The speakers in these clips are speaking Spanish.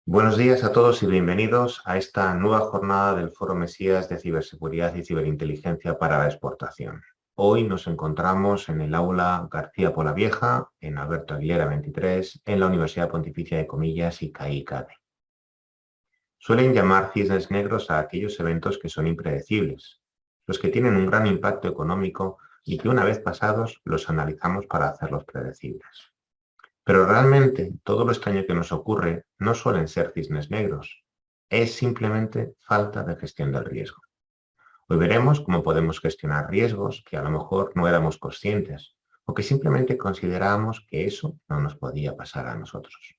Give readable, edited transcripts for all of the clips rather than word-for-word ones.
Buenos días a todos y bienvenidos a esta nueva jornada del Foro Mesías de Ciberseguridad y Ciberinteligencia para la Exportación. Hoy nos encontramos en el aula García Polavieja, en Alberto Aguilera 23, en la Universidad Pontificia de Comillas y CAI-CADE. Suelen llamar cisnes negros a aquellos eventos que son impredecibles, los que tienen un gran impacto económico y que una vez pasados los analizamos para hacerlos predecibles. Pero realmente todo lo extraño que nos ocurre no suelen ser cisnes negros, es simplemente falta de gestión del riesgo. Hoy veremos cómo podemos gestionar riesgos que a lo mejor no éramos conscientes o que simplemente considerábamos que eso no nos podía pasar a nosotros.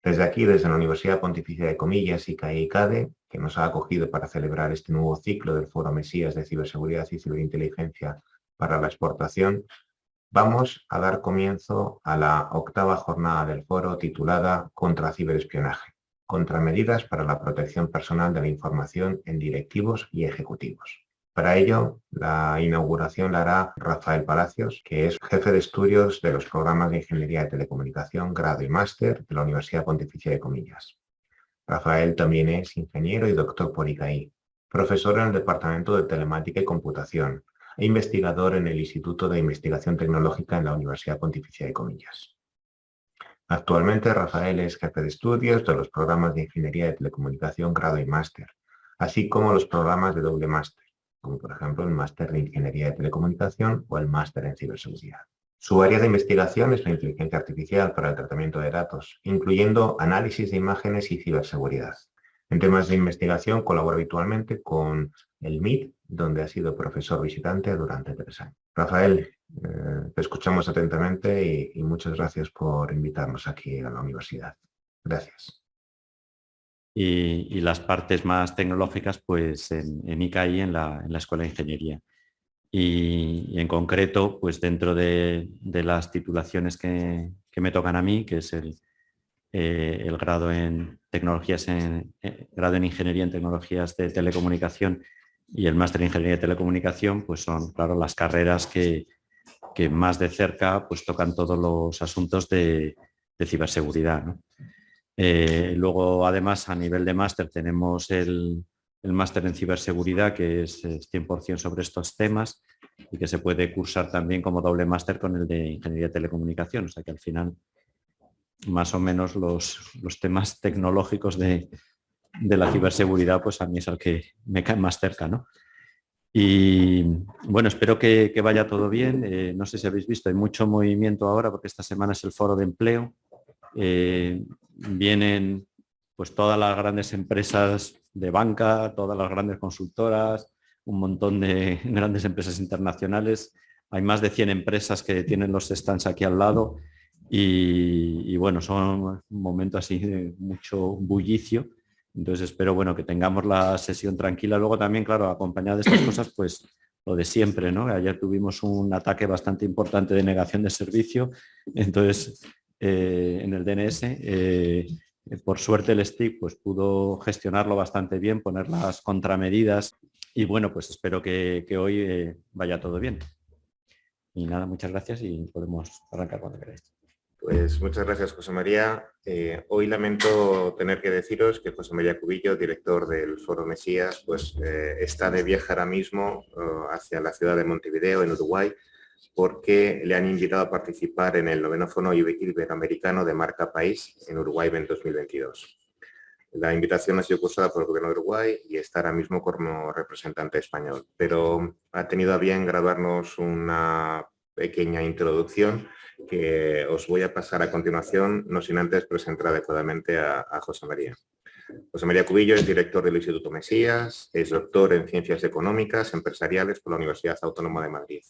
Desde aquí, desde la Universidad Pontificia de Comillas y CAE-CADE, que nos ha acogido para celebrar este nuevo ciclo del Foro Mesías de Ciberseguridad y Ciberinteligencia para la Exportación, vamos a dar comienzo a la octava jornada del foro titulada Contra ciberespionaje, contramedidas para la protección personal de la información en directivos y ejecutivos. Para ello, la inauguración la hará Rafael Palacios, que es jefe de estudios de los programas de Ingeniería de Telecomunicación, grado y máster de la Universidad Pontificia de Comillas. Rafael también es ingeniero y doctor por ICAI, profesor en el Departamento de Telemática y Computación, e investigador en el Instituto de Investigación Tecnológica en la Universidad Pontificia de Comillas. Actualmente, Rafael es jefe de estudios de los programas de Ingeniería de Telecomunicación, grado y máster, así como los programas de doble máster, como por ejemplo el máster de Ingeniería de Telecomunicación o el máster en Ciberseguridad. Su área de investigación es la inteligencia artificial para el tratamiento de datos, incluyendo análisis de imágenes y ciberseguridad. En temas de investigación colabora habitualmente con el MIT, donde ha sido profesor visitante durante 3 años. Rafael, te escuchamos atentamente y muchas gracias por invitarnos aquí a la universidad. Gracias. Y las partes más tecnológicas pues en ICAI, en la Escuela de Ingeniería. Y en concreto, pues dentro de las titulaciones que me tocan a mí, que es el grado en tecnologías grado en Ingeniería en Tecnologías de Telecomunicación y el máster en Ingeniería de Telecomunicación, pues son, claro, las carreras que más de cerca pues tocan todos los asuntos de ciberseguridad, ¿no? Luego, además, a nivel de máster tenemos el máster en ciberseguridad, que es 100% sobre estos temas y que se puede cursar también como doble máster con el de Ingeniería de Telecomunicación. O sea que al final, más o menos los temas tecnológicos de la ciberseguridad, pues a mí es el que me cae más cerca, ¿no? Y bueno, espero que vaya todo bien. No sé si habéis visto, hay mucho movimiento ahora porque esta semana es el foro de empleo. Vienen pues todas las grandes empresas de banca, todas las grandes consultoras, un montón de grandes empresas internacionales. Hay más de 100 empresas que tienen los stands aquí al lado y bueno, son un momento así de mucho bullicio. Entonces espero, bueno, que tengamos la sesión tranquila. Luego también, claro, acompañada de estas cosas, pues lo de siempre, ¿no? Ayer tuvimos un ataque bastante importante de negación de servicio. Entonces, en el DNS, por suerte el STIC pues, pudo gestionarlo bastante bien, poner las contramedidas y bueno, pues espero que hoy vaya todo bien. Y nada, muchas gracias y podemos arrancar cuando queráis. Pues muchas gracias, José María. Hoy lamento tener que deciros que José María Cubillo, director del Foro Mesías, pues está de viaje ahora mismo hacia la ciudad de Montevideo, en Uruguay, porque le han invitado a participar en el 9º Foro Iberoamericano de Marca País en Uruguay en 2022. La invitación ha sido cursada por el Gobierno de Uruguay y está ahora mismo como representante español, pero ha tenido a bien grabarnos una pequeña introducción que os voy a pasar a continuación, no sin antes presentar adecuadamente a José María. José María Cubillo es director del Instituto Mesías, es doctor en Ciencias Económicas Empresariales por la Universidad Autónoma de Madrid.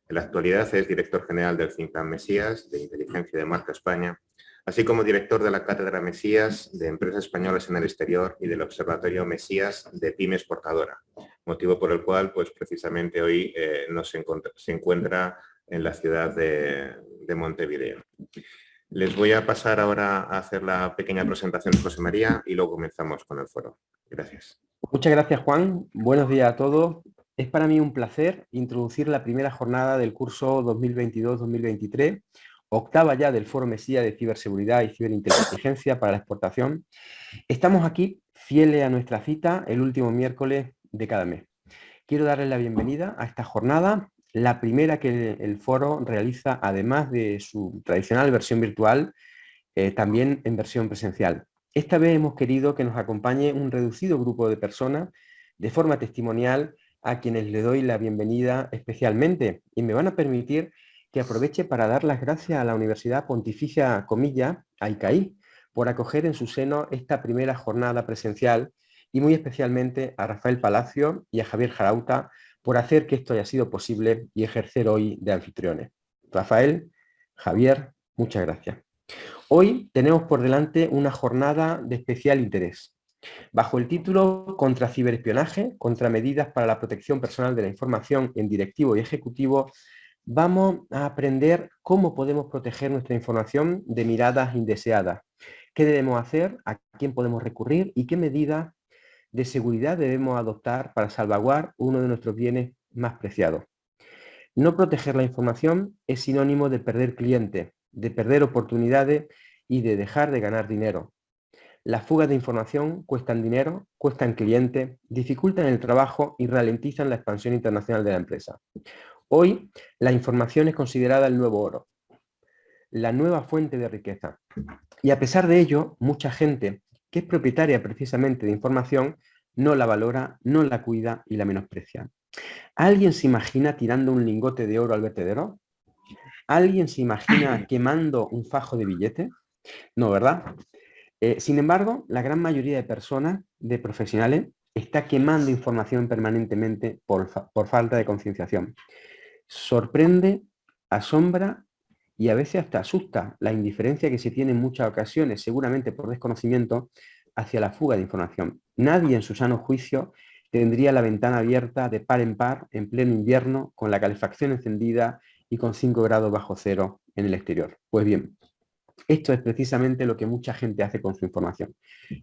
En la actualidad es director general del think tank Mesías, de Inteligencia de Marca España, así como director de la Cátedra Mesías de Empresas Españolas en el Exterior y del Observatorio Mesías de Pyme Exportadora, motivo por el cual pues, precisamente hoy se encuentra en la ciudad de Montevideo. Les voy a pasar ahora a hacer la pequeña presentación de José María y luego comenzamos con el foro. Gracias. Muchas gracias, Juan. Buenos días a todos. Es para mí un placer introducir la primera jornada del curso 2022-2023 octava ya del Foro Mesías de Ciberseguridad y Ciberinteligencia para la Exportación. Estamos aquí fieles a nuestra cita el último miércoles de cada mes. Quiero darles la bienvenida a esta jornada, la primera que el foro realiza, además de su tradicional versión virtual, también en versión presencial. Esta vez hemos querido que nos acompañe un reducido grupo de personas de forma testimonial a quienes le doy la bienvenida especialmente y me van a permitir que aproveche para dar las gracias a la Universidad Pontificia Comilla, a ICAI, por acoger en su seno esta primera jornada presencial y muy especialmente a Rafael Palacio y a Javier Jarauta por hacer que esto haya sido posible y ejercer hoy de anfitriones. Rafael, Javier, muchas gracias. Hoy tenemos por delante una jornada de especial interés. Bajo el título Contra ciberespionaje, contra medidas para la protección personal de la información en directivo y ejecutivo, vamos a aprender cómo podemos proteger nuestra información de miradas indeseadas, qué debemos hacer, a quién podemos recurrir y qué medidas de seguridad debemos adoptar para salvaguardar uno de nuestros bienes más preciados. No proteger la información es sinónimo de perder clientes, de perder oportunidades y de dejar de ganar dinero. Las fugas de información cuestan dinero, cuestan clientes, dificultan el trabajo y ralentizan la expansión internacional de la empresa. Hoy, la información es considerada el nuevo oro, la nueva fuente de riqueza. Y a pesar de ello, mucha gente que es propietaria precisamente de información no la valora, no la cuida y la menosprecia. ¿Alguien se imagina tirando un lingote de oro al vertedero? ¿Alguien se imagina quemando un fajo de billetes? No, ¿verdad? Sin embargo, la gran mayoría de personas, de profesionales, está quemando información permanentemente por falta de concienciación. Sorprende, asombra y a veces hasta asusta la indiferencia que se tiene en muchas ocasiones, seguramente por desconocimiento, hacia la fuga de información. Nadie en su sano juicio tendría la ventana abierta de par en par en pleno invierno, con la calefacción encendida y con 5 grados bajo cero en el exterior. Pues bien, esto es precisamente lo que mucha gente hace con su información.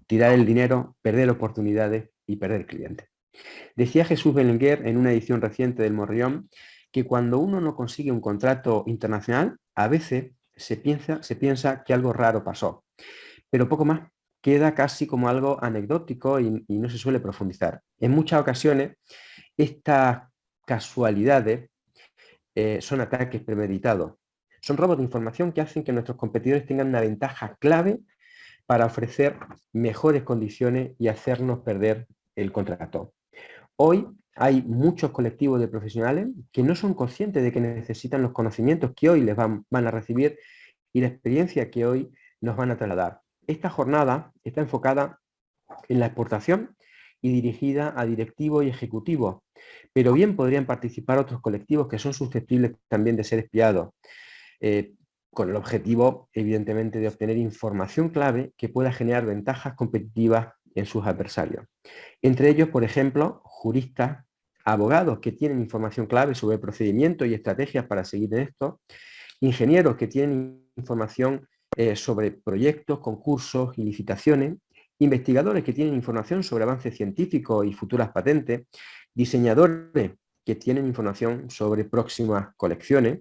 Tirar el dinero, perder oportunidades y perder clientes. Decía Jesús Belenguer en una edición reciente del Morrión que cuando uno no consigue un contrato internacional, a veces se piensa que algo raro pasó, pero poco más. Queda casi como algo anecdótico y no se suele profundizar. En muchas ocasiones, estas casualidades son ataques premeditados. Son robos de información que hacen que nuestros competidores tengan una ventaja clave para ofrecer mejores condiciones y hacernos perder el contrato. Hoy hay muchos colectivos de profesionales que no son conscientes de que necesitan los conocimientos que hoy les van a recibir y la experiencia que hoy nos van a trasladar. Esta jornada está enfocada en la exportación y dirigida a directivos y ejecutivos, pero bien podrían participar otros colectivos que son susceptibles también de ser espiados, con el objetivo, evidentemente, de obtener información clave que pueda generar ventajas competitivas en sus adversarios. Entre ellos, por ejemplo, juristas, abogados que tienen información clave sobre procedimientos y estrategias para seguir en esto, ingenieros que tienen información sobre proyectos, concursos y licitaciones, investigadores que tienen información sobre avances científicos y futuras patentes, diseñadores que tienen información sobre próximas colecciones,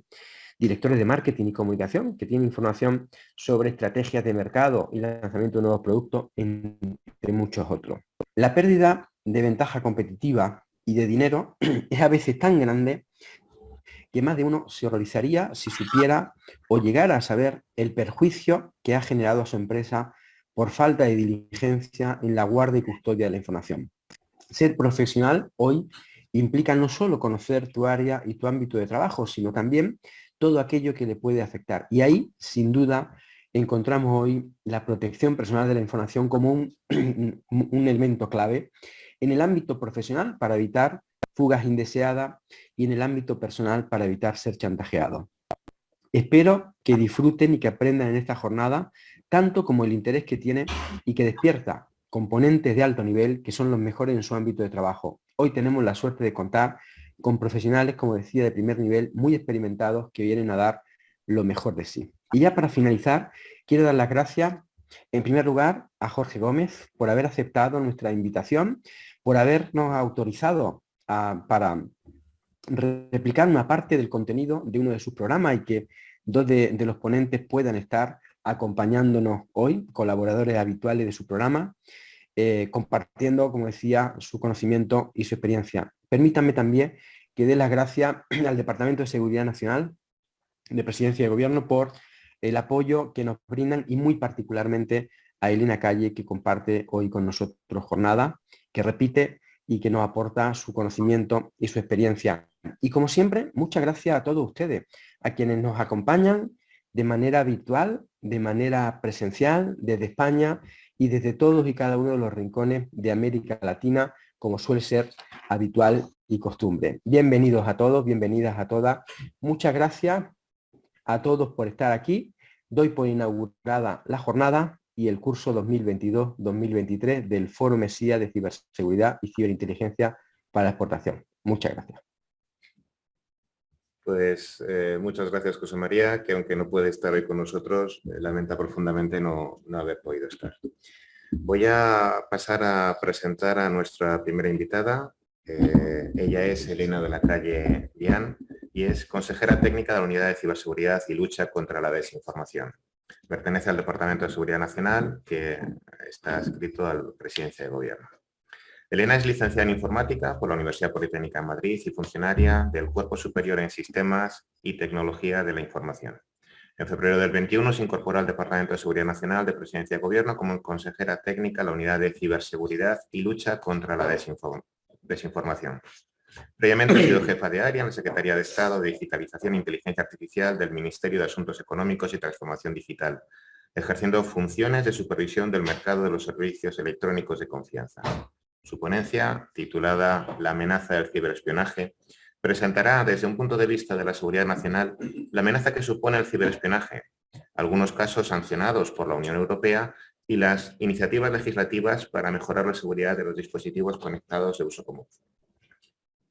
directores de marketing y comunicación que tienen información sobre estrategias de mercado y lanzamiento de nuevos productos, entre muchos otros. La pérdida de ventaja competitiva y de dinero es a veces tan grande que más de uno se horrorizaría si supiera o llegara a saber el perjuicio que ha generado a su empresa por falta de diligencia en la guardia y custodia de la información. Ser profesional hoy implica no solo conocer tu área y tu ámbito de trabajo, sino también todo aquello que le puede afectar. Y ahí, sin duda, encontramos hoy la protección personal de la información como un elemento clave en el ámbito profesional para evitar fugas indeseadas y en el ámbito personal para evitar ser chantajeado. Espero que disfruten y que aprendan en esta jornada tanto como el interés que tiene y que despierta componentes de alto nivel que son los mejores en su ámbito de trabajo. Hoy tenemos la suerte de contar con profesionales, como decía, de primer nivel, muy experimentados, que vienen a dar lo mejor de sí. Y ya para finalizar, quiero dar las gracias, en primer lugar, a Jorge Gómez por haber aceptado nuestra invitación, por habernos autorizado para replicar una parte del contenido de uno de sus programas y que dos de los ponentes puedan estar acompañándonos hoy, colaboradores habituales de su programa, compartiendo, como decía, su conocimiento y su experiencia. Permítanme también que dé las gracias al Departamento de Seguridad Nacional de Presidencia de Gobierno por el apoyo que nos brindan y muy particularmente a Elena Calle, que comparte hoy con nosotros jornada, que repite y que nos aporta su conocimiento y su experiencia. Y como siempre, muchas gracias a todos ustedes, a quienes nos acompañan de manera virtual, de manera presencial, desde España y desde todos y cada uno de los rincones de América Latina, como suele ser habitual y costumbre. Bienvenidos a todos, bienvenidas a todas. Muchas gracias a todos por estar aquí. Doy por inaugurada la jornada y el curso 2022-2023 del Foro Mesías de Ciberseguridad y Ciberinteligencia para la Exportación. Muchas gracias. Pues muchas gracias, José María, que aunque no puede estar hoy con nosotros, lamenta profundamente no haber podido estar. Voy a pasar a presentar a nuestra primera invitada. Ella es Elena de la Calle Vián y es consejera técnica de la Unidad de Ciberseguridad y Lucha contra la Desinformación. Pertenece al Departamento de Seguridad Nacional, que está adscrito a la Presidencia de Gobierno. Elena es licenciada en Informática por la Universidad Politécnica de Madrid y funcionaria del Cuerpo Superior en Sistemas y Tecnología de la Información. En febrero del 21 se incorporó al Departamento de Seguridad Nacional de Presidencia de Gobierno como consejera técnica a la Unidad de Ciberseguridad y Lucha contra la Desinformación. Previamente ha sido jefa de área en la Secretaría de Estado de Digitalización e Inteligencia Artificial del Ministerio de Asuntos Económicos y Transformación Digital, ejerciendo funciones de supervisión del mercado de los servicios electrónicos de confianza. Su ponencia, titulada La amenaza del ciberespionaje, presentará desde un punto de vista de la seguridad nacional la amenaza que supone el ciberespionaje, algunos casos sancionados por la Unión Europea y las iniciativas legislativas para mejorar la seguridad de los dispositivos conectados de uso común.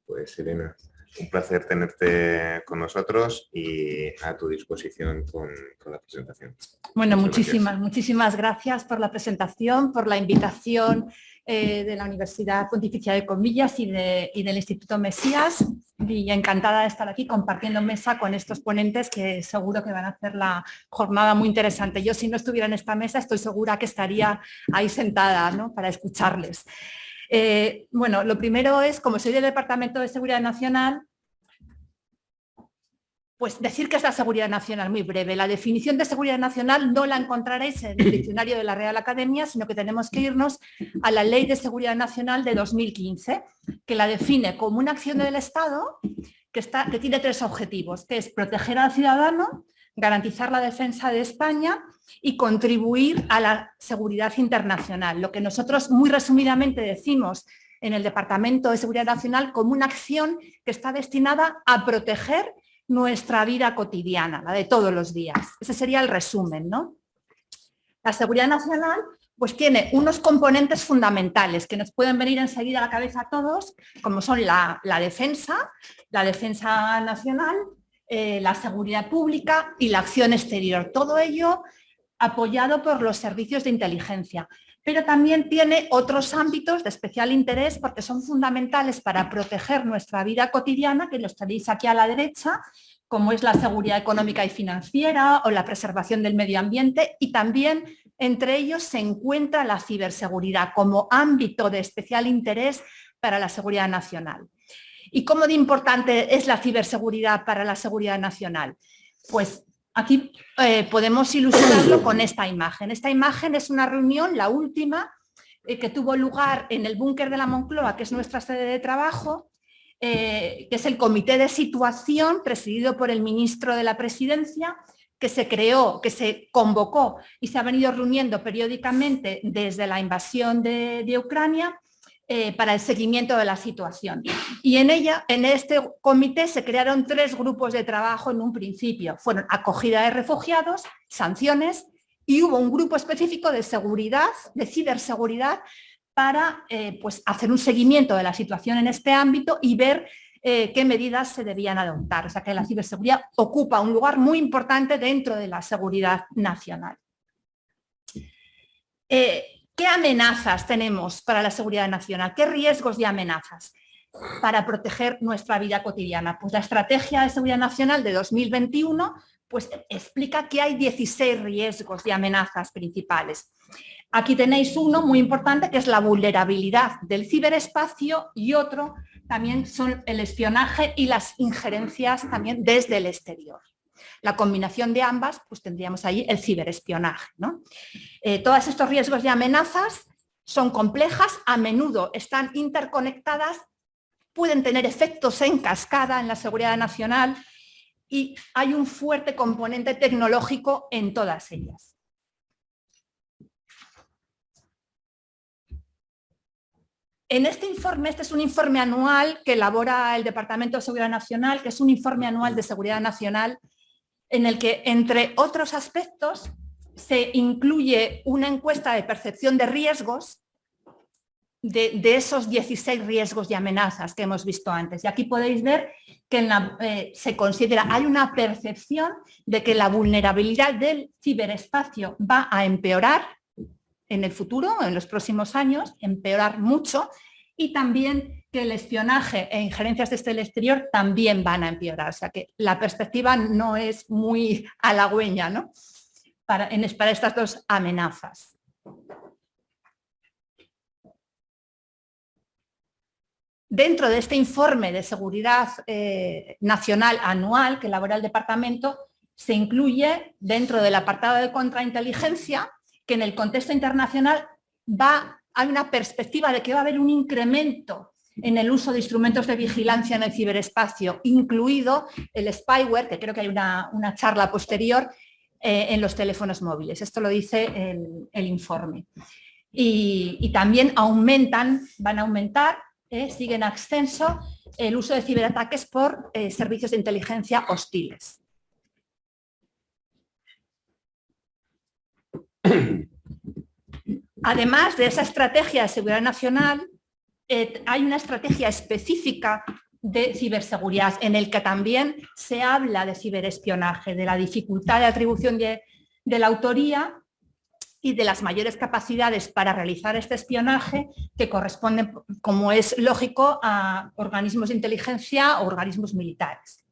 Pues Elena, un placer tenerte con nosotros y a tu disposición con la presentación. Bueno, muchísimas gracias por la presentación, por la invitación de la Universidad Pontificia de Comillas y del Instituto Mesías. Y encantada de estar aquí compartiendo mesa con estos ponentes que seguro que van a hacer la jornada muy interesante. Yo, si no estuviera en esta mesa, estoy segura que estaría ahí sentada, ¿no?, para escucharles. Bueno, lo primero es, como soy del Departamento de Seguridad Nacional, pues decir qué es la seguridad nacional, muy breve. La definición de seguridad nacional no la encontraréis en el diccionario de la Real Academia, sino que tenemos que irnos a la Ley de Seguridad Nacional de 2015, que la define como una acción del Estado que tiene tres objetivos, que es proteger al ciudadano, garantizar la defensa de España y contribuir a la seguridad internacional. Lo que nosotros muy resumidamente decimos en el Departamento de Seguridad Nacional como una acción que está destinada a proteger nuestra vida cotidiana, la de todos los días. Ese sería el resumen, ¿no? La seguridad nacional pues tiene unos componentes fundamentales que nos pueden venir enseguida a la cabeza a todos, como son la defensa nacional, la seguridad pública y la acción exterior. Todo ello apoyado por los servicios de inteligencia. Pero también tiene otros ámbitos de especial interés porque son fundamentales para proteger nuestra vida cotidiana, que los tenéis aquí a la derecha, como es la seguridad económica y financiera o la preservación del medio ambiente, y también entre ellos se encuentra la ciberseguridad como ámbito de especial interés para la seguridad nacional. ¿Y cómo de importante es la ciberseguridad para la seguridad nacional? Pues aquí podemos ilustrarlo con esta imagen. Esta imagen es una reunión, la última, que tuvo lugar en el búnker de la Moncloa, que es nuestra sede de trabajo, que es el comité de situación presidido por el ministro de la Presidencia, que se creó, que se convocó y se ha venido reuniendo periódicamente desde la invasión de Ucrania para el seguimiento de la situación. Y en este comité se crearon tres grupos de trabajo en un principio. Fueron acogida de refugiados, sanciones y hubo un grupo específico de seguridad, de ciberseguridad, para pues hacer un seguimiento de la situación en este ámbito y ver qué medidas se debían adoptar. O sea que la ciberseguridad ocupa un lugar muy importante dentro de la seguridad nacional. ¿Qué amenazas tenemos para la seguridad nacional? ¿Qué riesgos y amenazas para proteger nuestra vida cotidiana? Pues la Estrategia de Seguridad Nacional de 2021 pues explica que hay 16 riesgos y amenazas principales. Aquí tenéis uno muy importante, que es la vulnerabilidad del ciberespacio, y otro también son el espionaje y las injerencias también desde el exterior. La combinación de ambas, pues tendríamos ahí el ciberespionaje, ¿no? Todos estos riesgos y amenazas son complejas, a menudo están interconectadas, pueden tener efectos en cascada en la seguridad nacional y hay un fuerte componente tecnológico en todas ellas. En este informe, este es un informe anual que elabora el Departamento de Seguridad Nacional, que es un informe anual de seguridad nacional, en el que, entre otros aspectos, se incluye una encuesta de percepción de riesgos de esos 16 riesgos y amenazas que hemos visto antes. Y aquí podéis ver que se considera, hay una percepción de que la vulnerabilidad del ciberespacio va a empeorar en el futuro, en los próximos años, empeorar mucho, y también que el espionaje e injerencias desde el exterior también van a empeorar. O sea que la perspectiva no es muy halagüeña, ¿no? para estas dos amenazas. Dentro de este informe de seguridad nacional anual que elabora el departamento, se incluye dentro del apartado de contrainteligencia que en el contexto internacional hay una perspectiva de que va a haber un incremento en el uso de instrumentos de vigilancia en el ciberespacio, incluido el spyware, que creo que hay una charla posterior, en los teléfonos móviles. Esto lo dice el informe. Y también van a aumentar, sigue en ascenso, el uso de ciberataques por servicios de inteligencia hostiles. Además de esa estrategia de seguridad nacional, hay una estrategia específica de ciberseguridad en el que también se habla de ciberespionaje, de la dificultad de atribución de la autoría y de las mayores capacidades para realizar este espionaje que corresponden, como es lógico, a organismos de inteligencia o organismos militares.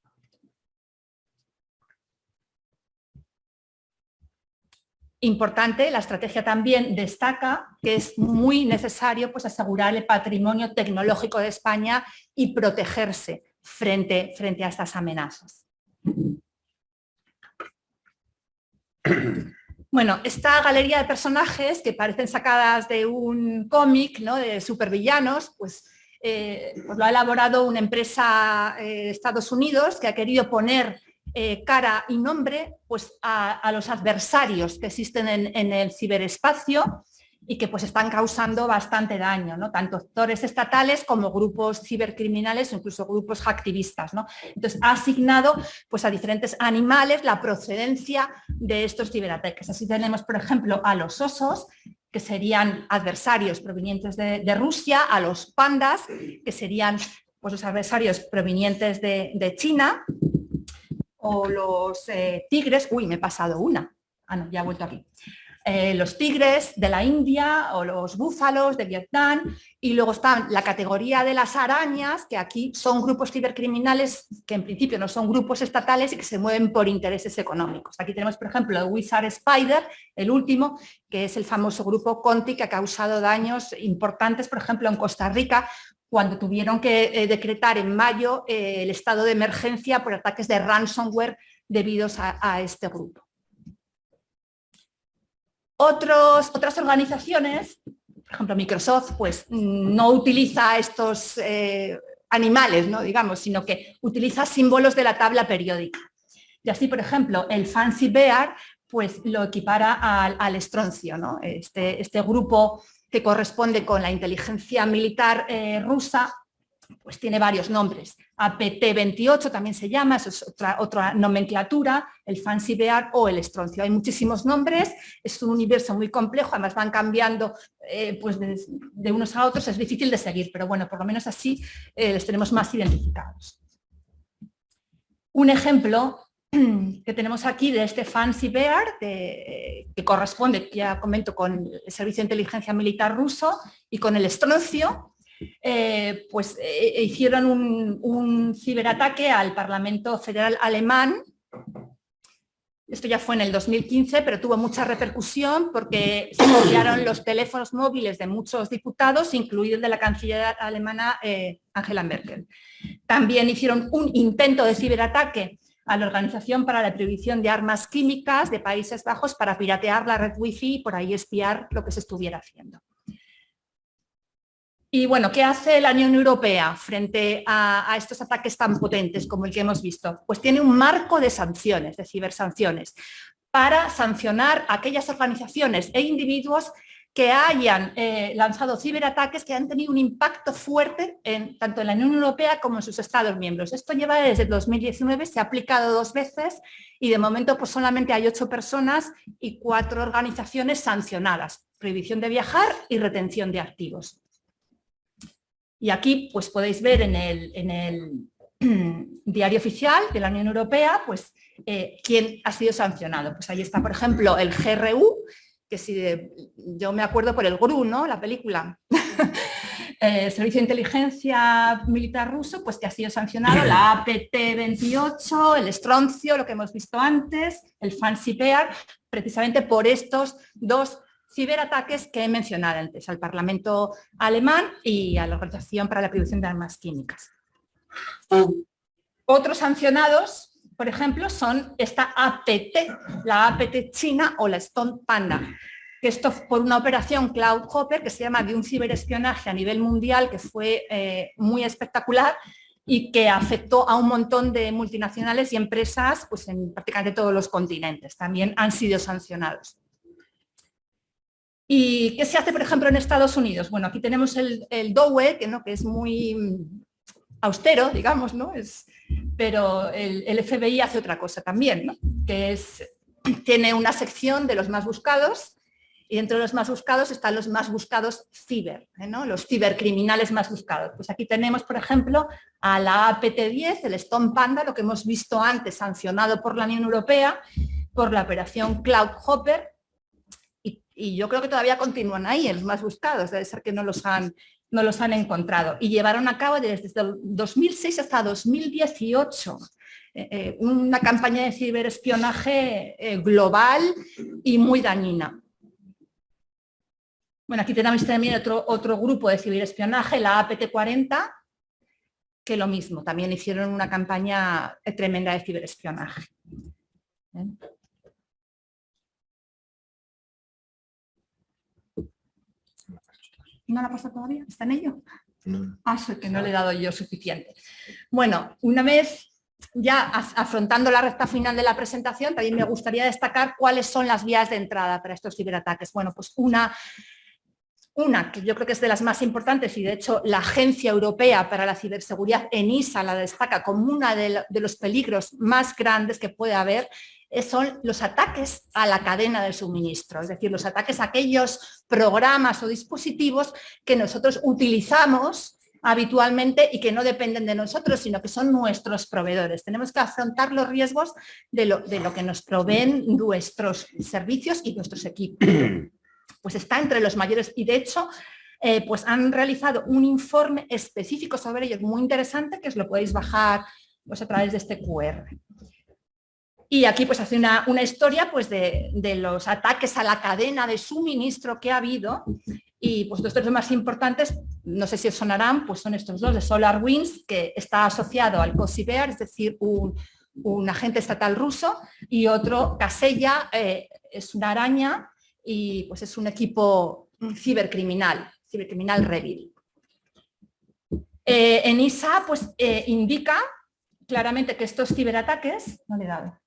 Importante, la estrategia también destaca que es muy necesario pues, asegurar el patrimonio tecnológico de España y protegerse frente a estas amenazas. Bueno, esta galería de personajes que parecen sacadas de un cómic, ¿no?, de supervillanos, pues lo ha elaborado una empresa de Estados Unidos que ha querido poner cara y nombre pues, a los adversarios que existen en el ciberespacio y que pues, están causando bastante daño, ¿no?, tanto actores estatales como grupos cibercriminales o incluso grupos hacktivistas, ¿no? Entonces ha asignado pues, a diferentes animales la procedencia de estos ciberataques. Así tenemos, por ejemplo, a los osos, que serían adversarios provenientes de Rusia, a los pandas, que serían pues, los adversarios provenientes de China, o los tigres, uy, me he pasado una, no, ya he vuelto aquí, los tigres de la India o los búfalos de Vietnam, y luego está la categoría de las arañas, que aquí son grupos cibercriminales que en principio no son grupos estatales y que se mueven por intereses económicos. Aquí tenemos, por ejemplo, el Wizard Spider, el último, que es el famoso grupo Conti, que ha causado daños importantes, por ejemplo, en Costa Rica, cuando tuvieron que decretar en mayo el estado de emergencia por ataques de ransomware debidos a este grupo. Otras organizaciones, por ejemplo Microsoft, pues no utiliza estos animales, ¿no?, digamos, sino que utiliza símbolos de la tabla periódica. Y así, por ejemplo, el Fancy Bear pues lo equipara al estroncio, ¿no? Este grupo que corresponde con la inteligencia militar rusa, pues tiene varios nombres. APT-28 también se llama, eso es otra nomenclatura, el Fancy Bear o el estroncio. Hay muchísimos nombres, es un universo muy complejo, además van cambiando pues de unos a otros, es difícil de seguir, pero bueno, por lo menos así les tenemos más identificados. Un ejemplo que tenemos aquí de este Fancy Bear, que corresponde, ya comento, con el Servicio de Inteligencia Militar ruso y con el estroncio, pues hicieron un ciberataque al Parlamento Federal alemán Esto ya fue en el 2015, pero tuvo mucha repercusión porque se copiaron los teléfonos móviles de muchos diputados, incluido el de la canciller alemana Angela Merkel. También hicieron un intento de ciberataque a la Organización para la Prohibición de Armas Químicas de Países Bajos para piratear la red wifi y por ahí espiar lo que se estuviera haciendo. Y bueno, ¿qué hace la Unión Europea frente a estos ataques tan potentes como el que hemos visto? Pues tiene un marco de sanciones, de cibersanciones, para sancionar a aquellas organizaciones e individuos que hayan lanzado ciberataques que han tenido un impacto fuerte tanto en la Unión Europea como en sus Estados miembros. Esto lleva desde 2019, se ha aplicado 2 veces y de momento pues solamente hay 8 personas y 4 organizaciones sancionadas, prohibición de viajar y retención de activos. Y aquí pues podéis ver en el diario oficial de la Unión Europea pues, quién ha sido sancionado. Pues ahí está, por ejemplo, el GRU, que si yo me acuerdo por el GRU, ¿no? La película. Servicio de Inteligencia Militar Ruso, pues que ha sido sancionado, la APT-28, el Estroncio, lo que hemos visto antes, el Fancy Bear, precisamente por estos 2 ciberataques que he mencionado antes, al Parlamento alemán y a la Organización para la Prohibición de Armas Químicas. Otros sancionados, por ejemplo, son esta APT, la APT china o la Stone Panda, que esto por una operación Cloud Hopper que se llama de un ciberespionaje a nivel mundial que fue muy espectacular y que afectó a un montón de multinacionales y empresas pues, en prácticamente todos los continentes. También han sido sancionados. ¿Y qué se hace, por ejemplo, en Estados Unidos? Bueno, aquí tenemos el DOE, que es muy austero, digamos, ¿no? Pero el FBI hace otra cosa también, ¿no? Que tiene una sección de los más buscados y dentro de los más buscados están los más buscados ciber, ¿no? Los cibercriminales más buscados. Pues aquí tenemos, por ejemplo, a la APT-10, el Stone Panda, lo que hemos visto antes, sancionado por la Unión Europea por la operación Cloud Hopper. Y yo creo que todavía continúan ahí, en los más buscados, debe ser que no los han encontrado. Y llevaron a cabo desde el 2006 hasta 2018 una campaña de ciberespionaje global y muy dañina. Bueno, aquí tenemos también otro grupo de ciberespionaje, la APT-40, que lo mismo, también hicieron una campaña tremenda de ciberespionaje. ¿No la pasa todavía? ¿Está en ello? No. Soy que no le he dado yo suficiente. Bueno, una vez ya afrontando la recta final de la presentación, también me gustaría destacar cuáles son las vías de entrada para estos ciberataques. Bueno, pues una que yo creo que es de las más importantes y de hecho la Agencia Europea para la Ciberseguridad, ENISA, la destaca como uno de los peligros más grandes que puede haber, son los ataques a la cadena de suministro, es decir, los ataques a aquellos programas o dispositivos que nosotros utilizamos habitualmente y que no dependen de nosotros, sino que son nuestros proveedores. Tenemos que afrontar los riesgos de lo que nos proveen nuestros servicios y nuestros equipos. Pues está entre los mayores y de hecho pues han realizado un informe específico sobre ellos muy interesante que os lo podéis bajar pues, a través de este QR. Y aquí pues hace una historia pues, de los ataques a la cadena de suministro que ha habido y pues los dos más importantes, no sé si os sonarán, pues son estos dos de SolarWinds, que está asociado al Cozy Bear, es decir, un agente estatal ruso, y otro, Kaseya, es una araña y pues es un equipo cibercriminal Revil. ENISA pues indica claramente que estos ciberataques, no le he dado,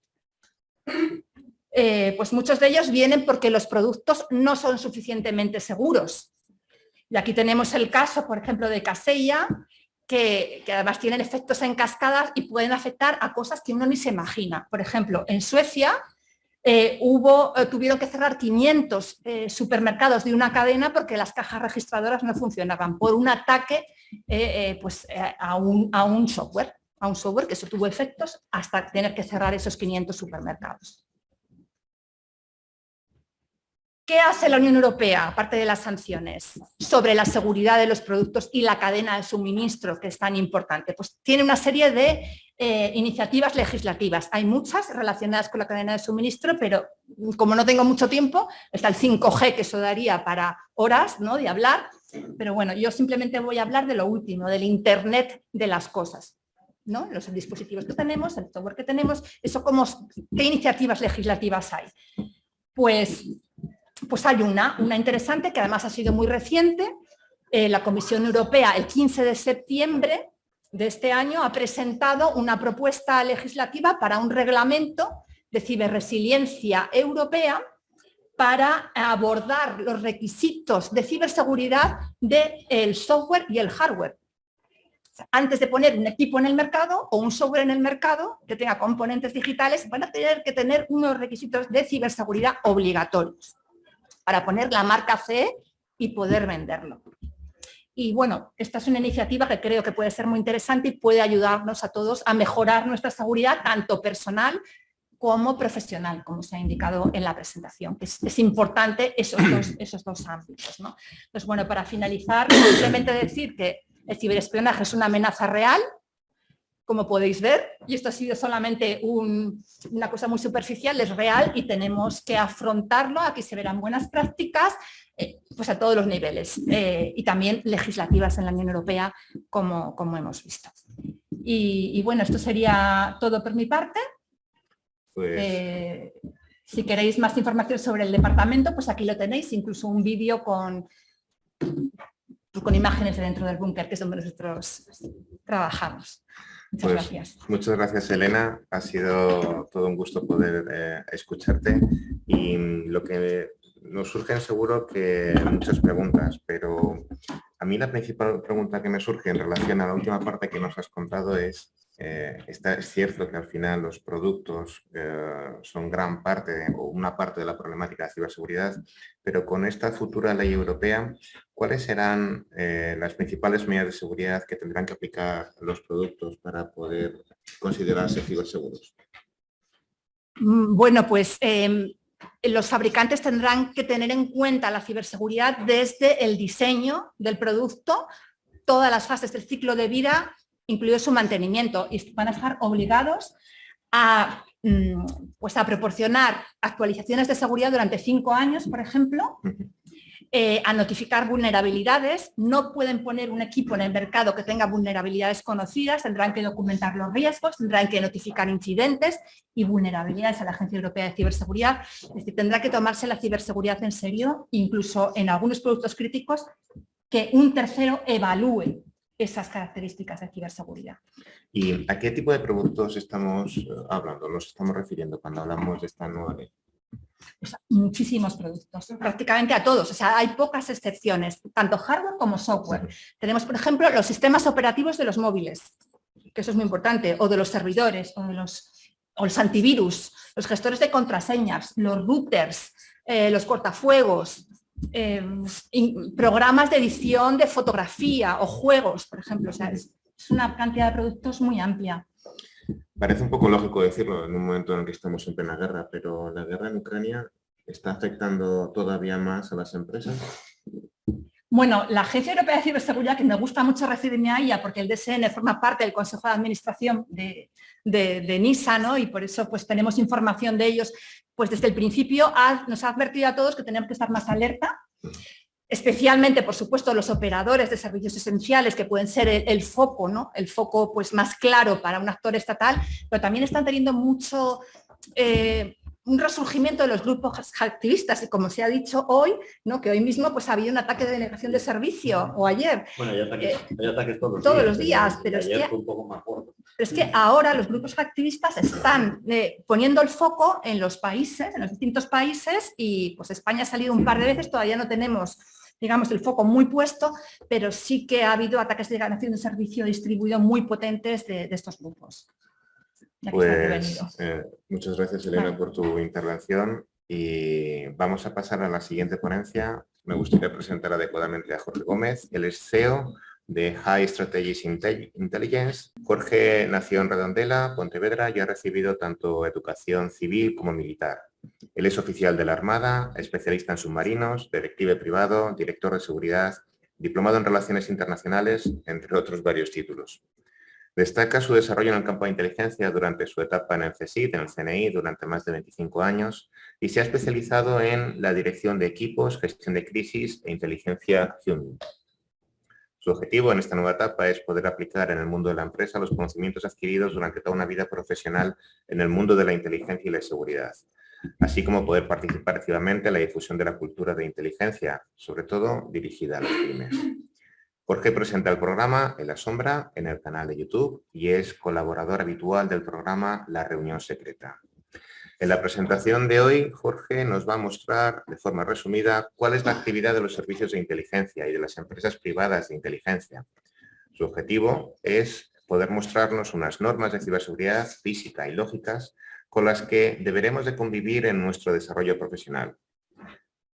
pues muchos de ellos vienen porque los productos no son suficientemente seguros. Y aquí tenemos el caso, por ejemplo, de Kaseya, que además tienen efectos en cascada y pueden afectar a cosas que uno ni se imagina. Por ejemplo, en Suecia tuvieron que cerrar 500 supermercados de una cadena porque las cajas registradoras no funcionaban por un ataque a un software. Que eso tuvo efectos hasta tener que cerrar esos 500 supermercados. ¿Qué hace la Unión Europea, aparte de las sanciones, sobre la seguridad de los productos y la cadena de suministro, que es tan importante? Pues tiene una serie de iniciativas legislativas. Hay muchas relacionadas con la cadena de suministro, pero como no tengo mucho tiempo, está el 5G, que eso daría para horas, ¿no?, de hablar, pero bueno, yo simplemente voy a hablar de lo último, del Internet de las cosas, ¿no? Los dispositivos que tenemos, el software que tenemos, eso ¿qué iniciativas legislativas hay? Pues hay una interesante, que además ha sido muy reciente. La Comisión Europea, el 15 de septiembre de este año, ha presentado una propuesta legislativa para un reglamento de ciberresiliencia europea para abordar los requisitos de ciberseguridad del software y el hardware. Antes de poner un equipo en el mercado o un software en el mercado que tenga componentes digitales, van a tener que tener unos requisitos de ciberseguridad obligatorios para poner la marca CE y poder venderlo. Y bueno, esta es una iniciativa que creo que puede ser muy interesante y puede ayudarnos a todos a mejorar nuestra seguridad, tanto personal como profesional, como se ha indicado en la presentación, que es importante esos dos ámbitos, ¿no? Entonces, bueno, para finalizar, simplemente decir que el ciberespionaje es una amenaza real, como podéis ver, y esto ha sido solamente una cosa muy superficial, es real y tenemos que afrontarlo. Aquí se verán buenas prácticas pues a todos los niveles y también legislativas en la Unión Europea, como hemos visto. Y bueno, esto sería todo por mi parte. Pues... si queréis más información sobre el departamento, pues aquí lo tenéis, incluso un vídeo con imágenes de dentro del búnker, que es donde nosotros trabajamos. Muchas gracias. Muchas gracias, Elena. Ha sido todo un gusto poder escucharte, y lo que nos surgen seguro que muchas preguntas, pero a mí la principal pregunta que me surge en relación a la última parte que nos has contado es, es cierto que al final los productos son gran parte o una parte de la problemática de ciberseguridad, pero con esta futura ley europea, ¿cuáles serán las principales medidas de seguridad que tendrán que aplicar los productos para poder considerarse ciberseguros? Bueno, pues los fabricantes tendrán que tener en cuenta la ciberseguridad desde el diseño del producto, todas las fases del ciclo de vida, incluido su mantenimiento, y van a estar obligados a proporcionar actualizaciones de seguridad durante 5 años, por ejemplo, a notificar vulnerabilidades. No pueden poner un equipo en el mercado que tenga vulnerabilidades conocidas, tendrán que documentar los riesgos, tendrán que notificar incidentes y vulnerabilidades a la Agencia Europea de Ciberseguridad. Es decir, tendrá que tomarse la ciberseguridad en serio, incluso en algunos productos críticos, que un tercero evalúe esas características de ciberseguridad. ¿Y a qué tipo de productos estamos hablando, nos estamos refiriendo cuando hablamos de esta nueva ley? Pues muchísimos productos, prácticamente a todos, o sea, hay pocas excepciones, tanto hardware como software. Tenemos, por ejemplo, los sistemas operativos de los móviles, que eso es muy importante, o de los servidores, o los antivirus, los gestores de contraseñas, los routers, los cortafuegos, programas de edición de fotografía o juegos, por ejemplo. O sea, es una cantidad de productos muy amplia. Parece un poco lógico decirlo en un momento en el que estamos en plena guerra, pero la guerra en Ucrania está afectando todavía más a las empresas. Bueno, la Agencia Europea de Ciberseguridad, que me gusta mucho referirme a ella porque el DSN forma parte del Consejo de Administración de NISA, ¿no? Y por eso pues tenemos información de ellos, pues desde el principio nos ha advertido a todos que tenemos que estar más alerta, especialmente, por supuesto, los operadores de servicios esenciales, que pueden ser el foco, ¿no? El foco pues más claro para un actor estatal, pero también están teniendo mucho un resurgimiento de los grupos activistas, y como se ha dicho hoy, ¿no? Que hoy mismo pues ha habido un ataque de denegación de servicio, o ayer. Bueno, hay ataques todos los días, pero es que ahora los grupos activistas están poniendo el foco en los países, en los distintos países, y pues España ha salido un par de veces, todavía no tenemos, digamos, el foco muy puesto, pero sí que ha habido ataques de denegación de servicio distribuido muy potentes de estos grupos. Pues muchas gracias, Elena, por tu intervención, y vamos a pasar a la siguiente ponencia. Me gustaría presentar adecuadamente a Jorge Gómez, él es CEO de High Strategies Intelligence. Jorge nació en Redondela, Pontevedra, y ha recibido tanto educación civil como militar. Él es oficial de la Armada, especialista en submarinos, detective privado, director de seguridad, diplomado en Relaciones Internacionales, entre otros varios títulos. Destaca su desarrollo en el campo de inteligencia durante su etapa en el CSIC, en el CNI, durante más de 25 años, y se ha especializado en la dirección de equipos, gestión de crisis e inteligencia human. Su objetivo en esta nueva etapa es poder aplicar en el mundo de la empresa los conocimientos adquiridos durante toda una vida profesional en el mundo de la inteligencia y la seguridad, así como poder participar activamente en la difusión de la cultura de inteligencia, sobre todo dirigida a las pymes. Jorge presenta el programa En la Sombra en el canal de YouTube y es colaborador habitual del programa La Reunión Secreta. En la presentación de hoy, Jorge nos va a mostrar de forma resumida cuál es la actividad de los servicios de inteligencia y de las empresas privadas de inteligencia. Su objetivo es poder mostrarnos unas normas de ciberseguridad física y lógicas con las que deberemos de convivir en nuestro desarrollo profesional.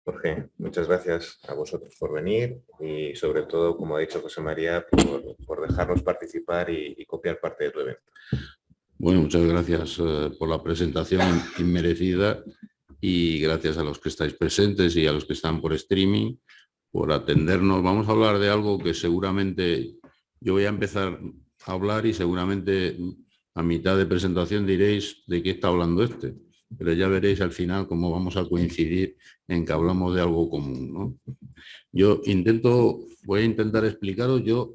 Jorge, muchas gracias a vosotros por venir y sobre todo, como ha dicho José María, por dejarnos participar y copiar parte de tu evento. Bueno, muchas gracias por la presentación inmerecida y gracias a los que estáis presentes y a los que están por streaming por atendernos. Vamos a hablar de algo que seguramente yo voy a empezar a hablar y seguramente a mitad de presentación diréis de qué está hablando este, pero ya veréis al final cómo vamos a coincidir en que hablamos de algo común, ¿no? Voy a intentar explicaros, yo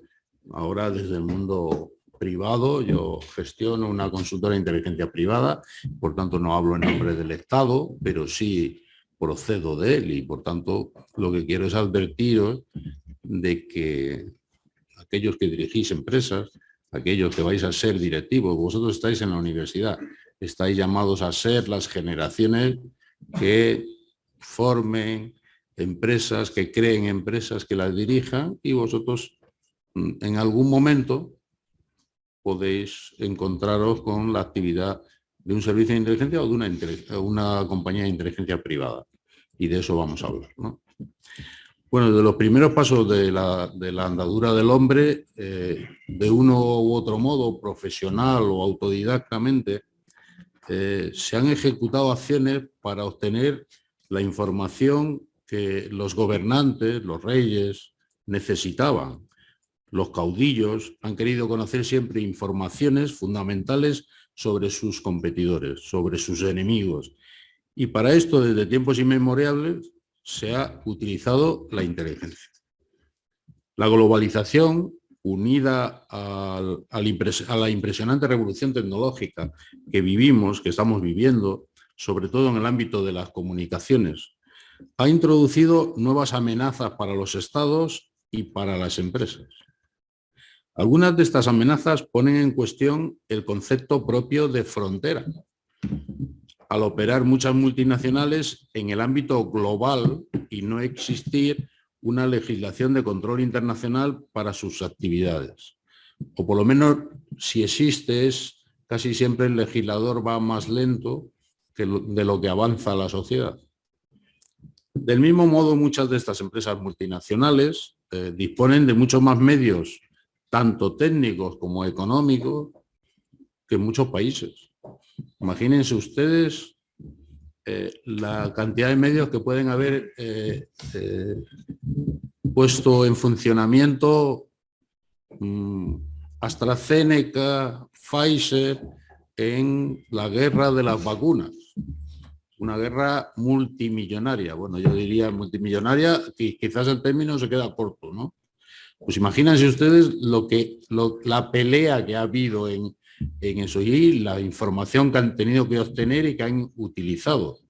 ahora desde el mundo privado, yo gestiono una consultora de inteligencia privada, por tanto no hablo en nombre del Estado, pero sí procedo de él y por tanto lo que quiero es advertiros de que aquellos que dirigís empresas, aquellos que vais a ser directivos, vosotros estáis en la universidad, estáis llamados a ser las generaciones que formen empresas, que creen empresas, que las dirijan y vosotros en algún momento podéis encontraros con la actividad de un servicio de inteligencia o de una compañía de inteligencia privada. Y de eso vamos a hablar, ¿no? Bueno, de los primeros pasos de la andadura del hombre, de uno u otro modo, profesional o autodidactamente, se han ejecutado acciones para obtener la información que los gobernantes, los reyes, necesitaban. Los caudillos han querido conocer siempre informaciones fundamentales sobre sus competidores, sobre sus enemigos. Y para esto, desde tiempos inmemoriales, se ha utilizado la inteligencia. La globalización, unida a la impresionante revolución tecnológica que vivimos, que estamos viviendo, sobre todo en el ámbito de las comunicaciones, ha introducido nuevas amenazas para los estados y para las empresas. Algunas de estas amenazas ponen en cuestión el concepto propio de frontera, al operar muchas multinacionales en el ámbito global y no existir una legislación de control internacional para sus actividades. O por lo menos, si existe, es casi siempre el legislador va más lento de lo que avanza la sociedad. Del mismo modo, muchas de estas empresas multinacionales disponen de muchos más medios, tanto técnicos como económicos, que en muchos países. Imagínense ustedes la cantidad de medios que pueden haber puesto en funcionamiento AstraZeneca, Pfizer, en la guerra de las vacunas. Una guerra multimillonaria. Bueno, yo diría multimillonaria, que quizás el término se queda corto, ¿no? Pues imagínense ustedes la pelea que ha habido en eso y la información que han tenido que obtener y que han utilizado.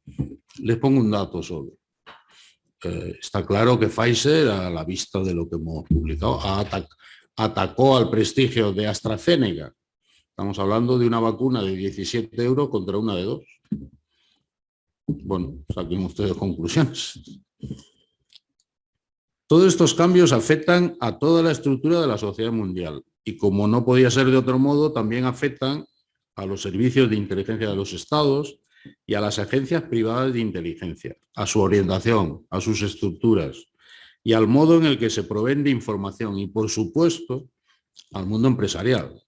Les pongo un dato solo. Está claro que Pfizer, a la vista de lo que hemos publicado, atacó al prestigio de AstraZeneca. Estamos hablando de una vacuna de 17 euros contra una de 2. Bueno, saquen ustedes conclusiones. Todos estos cambios afectan a toda la estructura de la sociedad mundial y, como no podía ser de otro modo, también afectan a los servicios de inteligencia de los estados y a las agencias privadas de inteligencia, a su orientación, a sus estructuras y al modo en el que se proveen de información y, por supuesto, al mundo empresarial,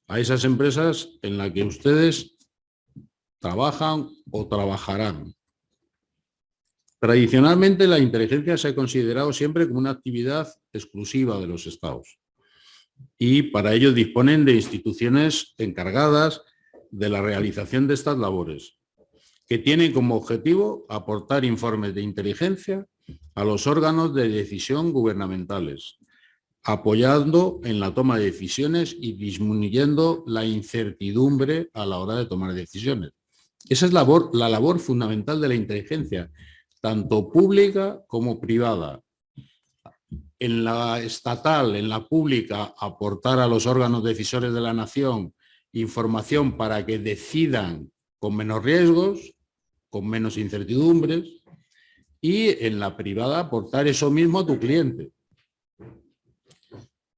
a esas empresas en las que ustedes trabajan o trabajarán. Tradicionalmente, la inteligencia se ha considerado siempre como una actividad exclusiva de los estados. y para ello disponen de instituciones encargadas de la realización de estas labores, que tienen como objetivo aportar informes de inteligencia a los órganos de decisión gubernamentales, apoyando en la toma de decisiones y disminuyendo la incertidumbre a la hora de tomar decisiones. Esa es la labor fundamental de la inteligencia, tanto pública como privada. En la estatal, en la pública, aportar a los órganos decisores de la nación información para que decidan con menos riesgos, con menos incertidumbres, y en la privada aportar eso mismo a tu cliente.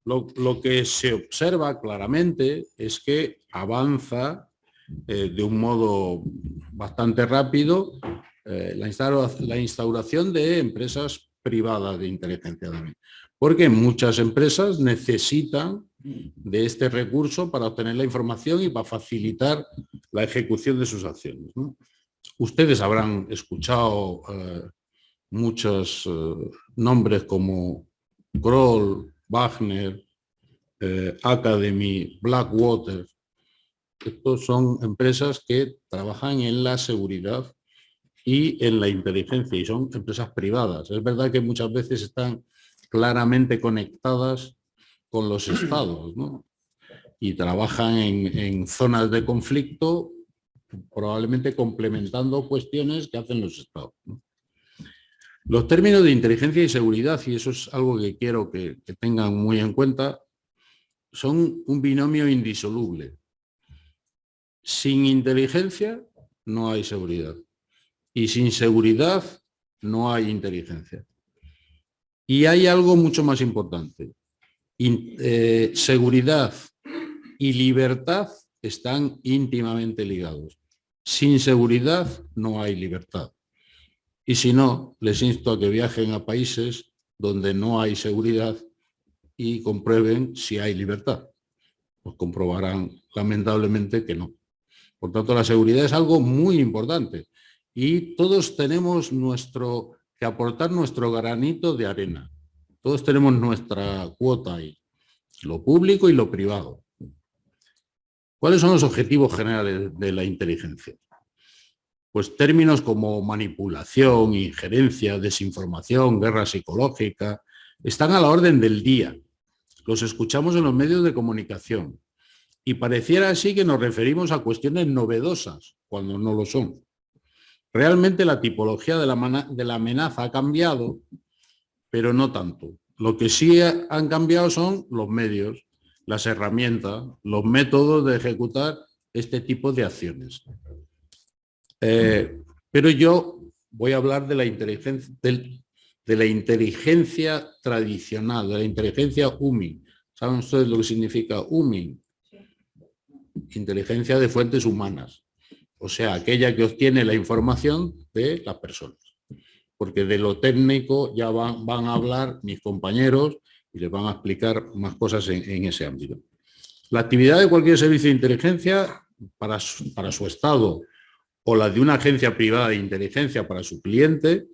Lo que se observa claramente es que avanza de un modo bastante rápido la instauración de empresas privadas de inteligencia también, porque muchas empresas necesitan de este recurso para obtener la información y para facilitar la ejecución de sus acciones, ¿no? Ustedes habrán escuchado muchos nombres como Kroll, Wagner, Academy, Blackwater. Estos son empresas que trabajan en la seguridad y en la inteligencia y son empresas privadas. Es verdad que muchas veces están claramente conectadas con los estados, ¿no? Y trabajan en zonas de conflicto, probablemente complementando cuestiones que hacen los estados, ¿no? Los términos de inteligencia y seguridad, y eso es algo que quiero que tengan muy en cuenta, son un binomio indisoluble. Sin inteligencia no hay seguridad y sin seguridad no hay inteligencia. Y hay algo mucho más importante. Seguridad y libertad están íntimamente ligados. Sin seguridad no hay libertad. Y si no, les insto a que viajen a países donde no hay seguridad y comprueben si hay libertad. Pues comprobarán lamentablemente que no. Por tanto, la seguridad es algo muy importante y todos tenemos que aportar nuestro granito de arena. Todos tenemos nuestra cuota ahí, lo público y lo privado. ¿Cuáles son los objetivos generales de la inteligencia? Pues términos como manipulación, injerencia, desinformación, guerra psicológica, están a la orden del día. Los escuchamos en los medios de comunicación y pareciera así que nos referimos a cuestiones novedosas, cuando no lo son. Realmente la tipología de la amenaza ha cambiado, pero no tanto. Lo que sí han cambiado son los medios, las herramientas, los métodos de ejecutar este tipo de acciones. Pero yo voy a hablar de la inteligencia, de la inteligencia tradicional, de la inteligencia humming. ¿Saben ustedes lo que significa humming? Inteligencia de fuentes humanas. O sea, aquella que obtiene la información de las personas. Porque de lo técnico ya van a hablar mis compañeros y les van a explicar más cosas en ese ámbito. La actividad de cualquier servicio de inteligencia para su estado o la de una agencia privada de inteligencia para su cliente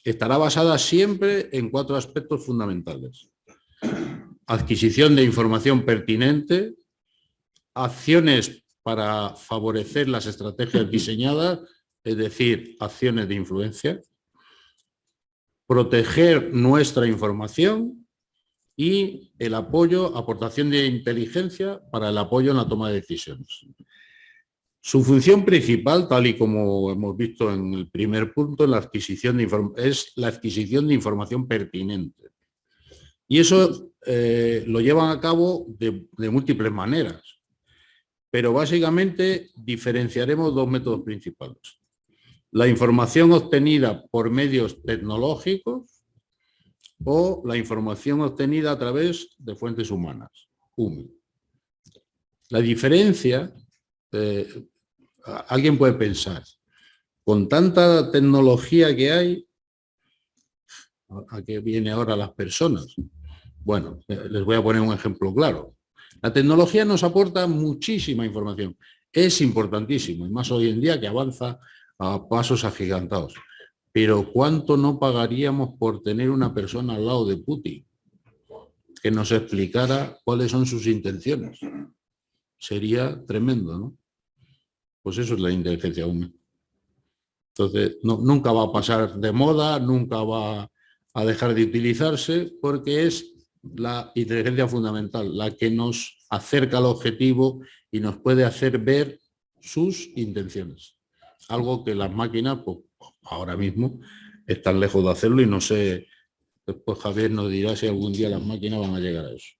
estará basada siempre en 4 aspectos fundamentales. Adquisición de información pertinente, acciones para favorecer las estrategias diseñadas, es decir, acciones de influencia, proteger nuestra información y el apoyo, aportación de inteligencia para el apoyo en la toma de decisiones. Su función principal, tal y como hemos visto en el primer punto, es la adquisición de información pertinente. Y eso lo llevan a cabo de múltiples maneras. Pero básicamente diferenciaremos 2 métodos principales. La información obtenida por medios tecnológicos o la información obtenida a través de fuentes humanas. La diferencia, alguien puede pensar, con tanta tecnología que hay, ¿a qué viene ahora las personas? Bueno, les voy a poner un ejemplo claro. La tecnología nos aporta muchísima información. Es importantísimo, y más hoy en día que avanza a pasos agigantados. Pero ¿cuánto no pagaríamos por tener una persona al lado de Putin? que nos explicara cuáles son sus intenciones. Sería tremendo, ¿no? Pues eso es la inteligencia humana. Entonces, nunca va a pasar de moda, nunca va a dejar de utilizarse, porque es la inteligencia fundamental, la que nos acerca al objetivo y nos puede hacer ver sus intenciones. Algo que las máquinas, pues, ahora mismo, están lejos de hacerlo y no sé, después Javier nos dirá si algún día las máquinas van a llegar a eso.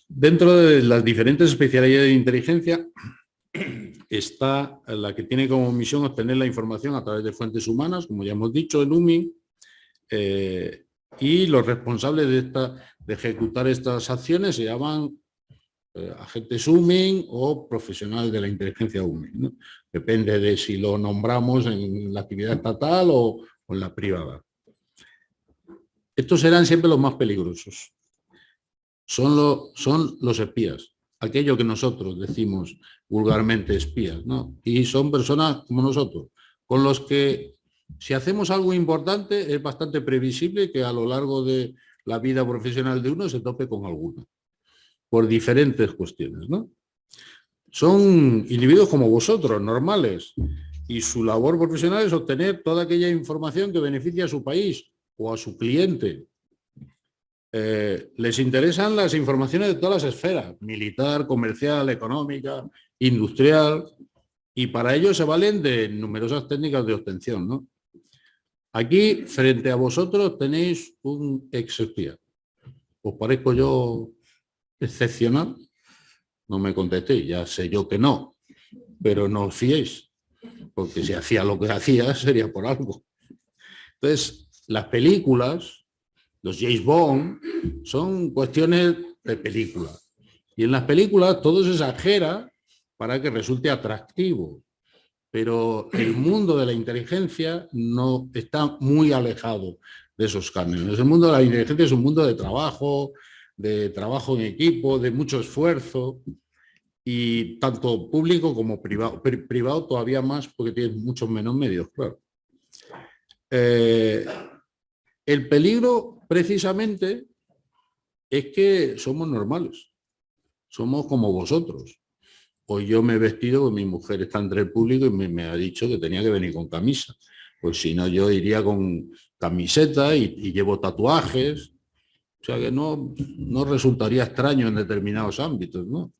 Dentro de las diferentes especialidades de inteligencia está la que tiene como misión obtener la información a través de fuentes humanas, como ya hemos dicho, el UMI, y los responsables de ejecutar estas acciones se llaman agentes UMI o profesionales de la inteligencia UMI, ¿no? Depende de si lo nombramos en la actividad estatal o en la privada. Estos serán siempre los más peligrosos. Son los espías, aquello que nosotros decimos vulgarmente espías, ¿no? Y son personas como nosotros, con los que si hacemos algo importante es bastante previsible que a lo largo de la vida profesional de uno se tope con alguno, por diferentes cuestiones, ¿no? Son individuos como vosotros, normales, y su labor profesional es obtener toda aquella información que beneficia a su país o a su cliente. Les interesan las informaciones de todas las esferas, militar, comercial, económica, industrial, y para ello se valen de numerosas técnicas de obtención, ¿no? Aquí, frente a vosotros, tenéis un ex-espía. ¿Os parezco yo excepcional? No me contestéis, ya sé yo que no, pero no os fiéis, porque si hacía lo que hacía sería por algo. Entonces, las películas, los James Bond, son cuestiones de película. Y en las películas todo se exagera para que resulte atractivo. Pero el mundo de la inteligencia no está muy alejado de esos cánones. El mundo de la inteligencia es un mundo de trabajo en equipo, de mucho esfuerzo, y tanto público como privado. Privado todavía más porque tiene muchos menos medios, claro. El peligro, precisamente, es que somos normales. Somos como vosotros. Hoy yo me he vestido, mi mujer está entre el público y me ha dicho que tenía que venir con camisa. Pues si no, yo iría con camiseta y llevo tatuajes. O sea que no resultaría extraño en determinados ámbitos, ¿no?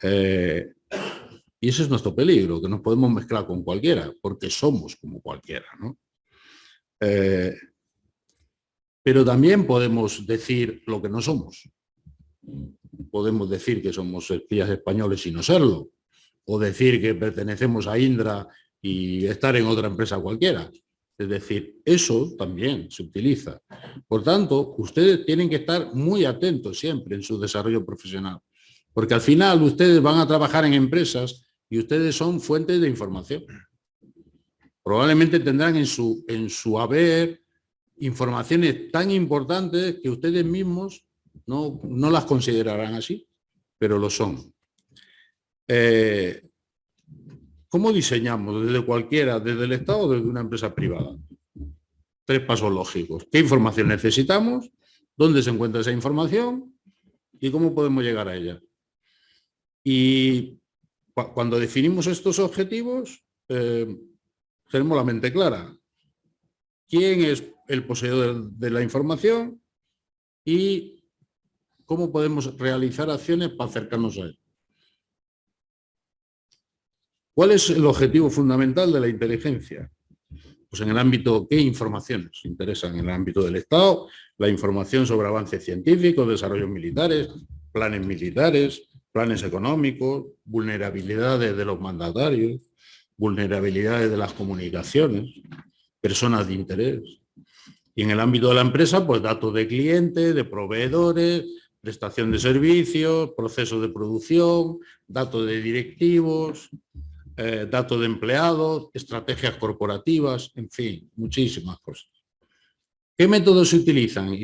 Y ese es nuestro peligro, que nos podemos mezclar con cualquiera, porque somos como cualquiera, ¿no? Pero también podemos decir lo que no somos. Podemos decir que somos espías españoles y no serlo, o decir que pertenecemos a Indra y estar en otra empresa cualquiera. Es decir, eso también se utiliza. Por tanto, ustedes tienen que estar muy atentos siempre en su desarrollo profesional, porque al final ustedes van a trabajar en empresas y ustedes son fuentes de información. Probablemente tendrán en su haber informaciones tan importantes que ustedes mismos no las considerarán así, pero lo son. ¿Cómo diseñamos desde cualquiera, desde el Estado o desde una empresa privada? 3 pasos lógicos. ¿Qué información necesitamos? ¿Dónde se encuentra esa información? ¿Y cómo podemos llegar a ella? Y cuando definimos estos objetivos, tenemos la mente clara. ¿Quién es el poseedor de la información? Y ¿cómo podemos realizar acciones para acercarnos a él? ¿Cuál es el objetivo fundamental de la inteligencia? Pues en el ámbito, ¿qué informaciones interesan? En el ámbito del Estado, la información sobre avances científicos, desarrollos militares, planes económicos, vulnerabilidades de los mandatarios, vulnerabilidades de las comunicaciones, personas de interés. Y en el ámbito de la empresa, pues datos de clientes, de proveedores, prestación de servicios, procesos de producción, datos de directivos, datos de empleados, estrategias corporativas, en fin, muchísimas cosas. ¿Qué métodos se utilizan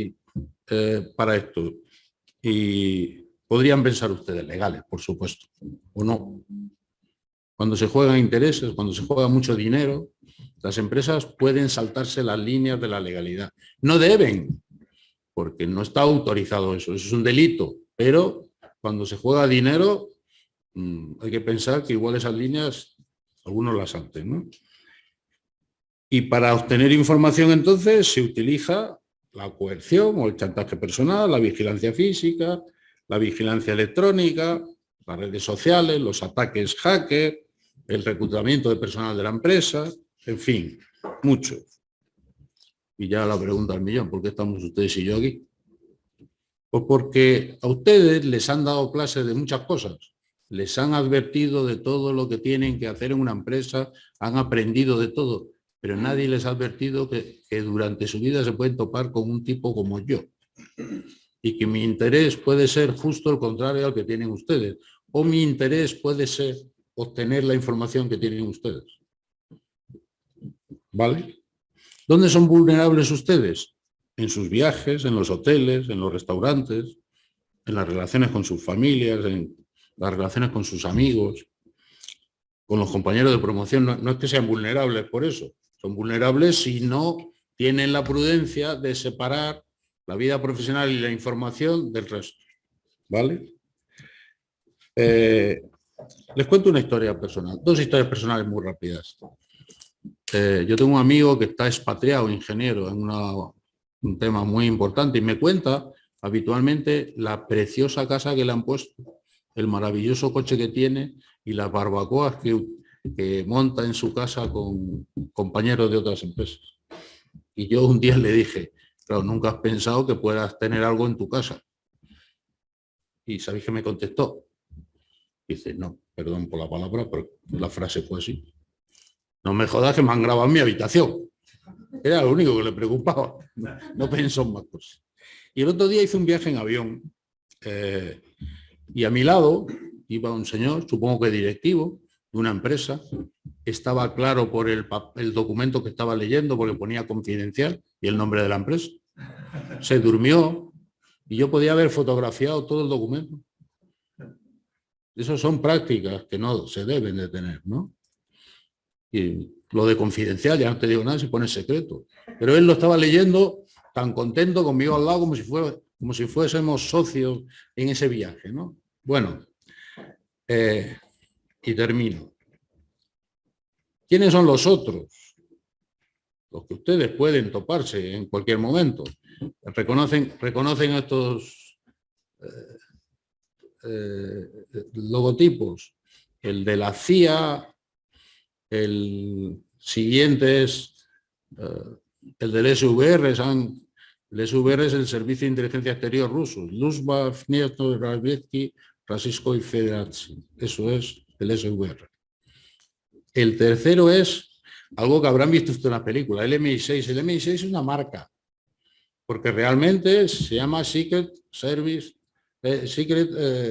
para esto? Y podrían pensar ustedes legales, por supuesto, o no. Cuando se juegan intereses, cuando se juega mucho dinero, las empresas pueden saltarse las líneas de la legalidad. No deben, porque no está autorizado eso es un delito, pero cuando se juega dinero hay que pensar que igual esas líneas algunos las salten, ¿no? Y para obtener información entonces se utiliza la coerción o el chantaje personal, la vigilancia física, la vigilancia electrónica, las redes sociales, los ataques hacker, el reclutamiento de personal de la empresa, en fin, mucho. Y ya la pregunta al millón, ¿por qué estamos ustedes y yo aquí? Pues porque a ustedes les han dado clases de muchas cosas, les han advertido de todo lo que tienen que hacer en una empresa, han aprendido de todo, pero nadie les ha advertido que durante su vida se pueden topar con un tipo como yo. Y que mi interés puede ser justo el contrario al que tienen ustedes. O mi interés puede ser obtener la información que tienen ustedes. ¿Vale? ¿Dónde son vulnerables ustedes? En sus viajes, en los hoteles, en los restaurantes, en las relaciones con sus familias, en las relaciones con sus amigos, con los compañeros de promoción. No es que sean vulnerables por eso. Son vulnerables si no tienen la prudencia de separar la vida profesional y la información del resto. ¿Vale? Les cuento una historia personal, 2 historias personales muy rápidas. Yo tengo un amigo que está expatriado, ingeniero, en un tema muy importante, y me cuenta habitualmente la preciosa casa que le han puesto, el maravilloso coche que tiene y las barbacoas que monta en su casa con compañeros de otras empresas. Y yo un día le dije, claro, nunca has pensado que puedas tener algo en tu casa. Y ¿sabéis qué me contestó? Dice, no, perdón por la palabra, pero la frase fue así. No me jodas que me han grabado en mi habitación. Era lo único que le preocupaba. No pensó en más cosas. Y el otro día hice un viaje en avión y a mi lado iba un señor, supongo que directivo, de una empresa. Estaba claro por el documento que estaba leyendo porque ponía confidencial y el nombre de la empresa. Se durmió y yo podía haber fotografiado todo el documento. Esas son prácticas que no se deben de tener, ¿no? Y lo de confidencial, ya no te digo nada, se pone secreto. Pero él lo estaba leyendo tan contento conmigo al lado como si fuésemos socios en ese viaje, ¿no? Bueno, y termino. ¿Quiénes son los otros? Los que ustedes pueden toparse en cualquier momento. Reconocen estos logotipos. El de la CIA, el siguiente es el del SVR. El SVR es el Servicio de Inteligencia Exterior ruso. Luftwaffe, Nieto, Razvietsky, Rossiyskoi Federacy. Eso es el SVR. El tercero es algo que habrán visto ustedes en la película, el MI6. El MI6 es una marca, porque realmente se llama Secret Service, el servicio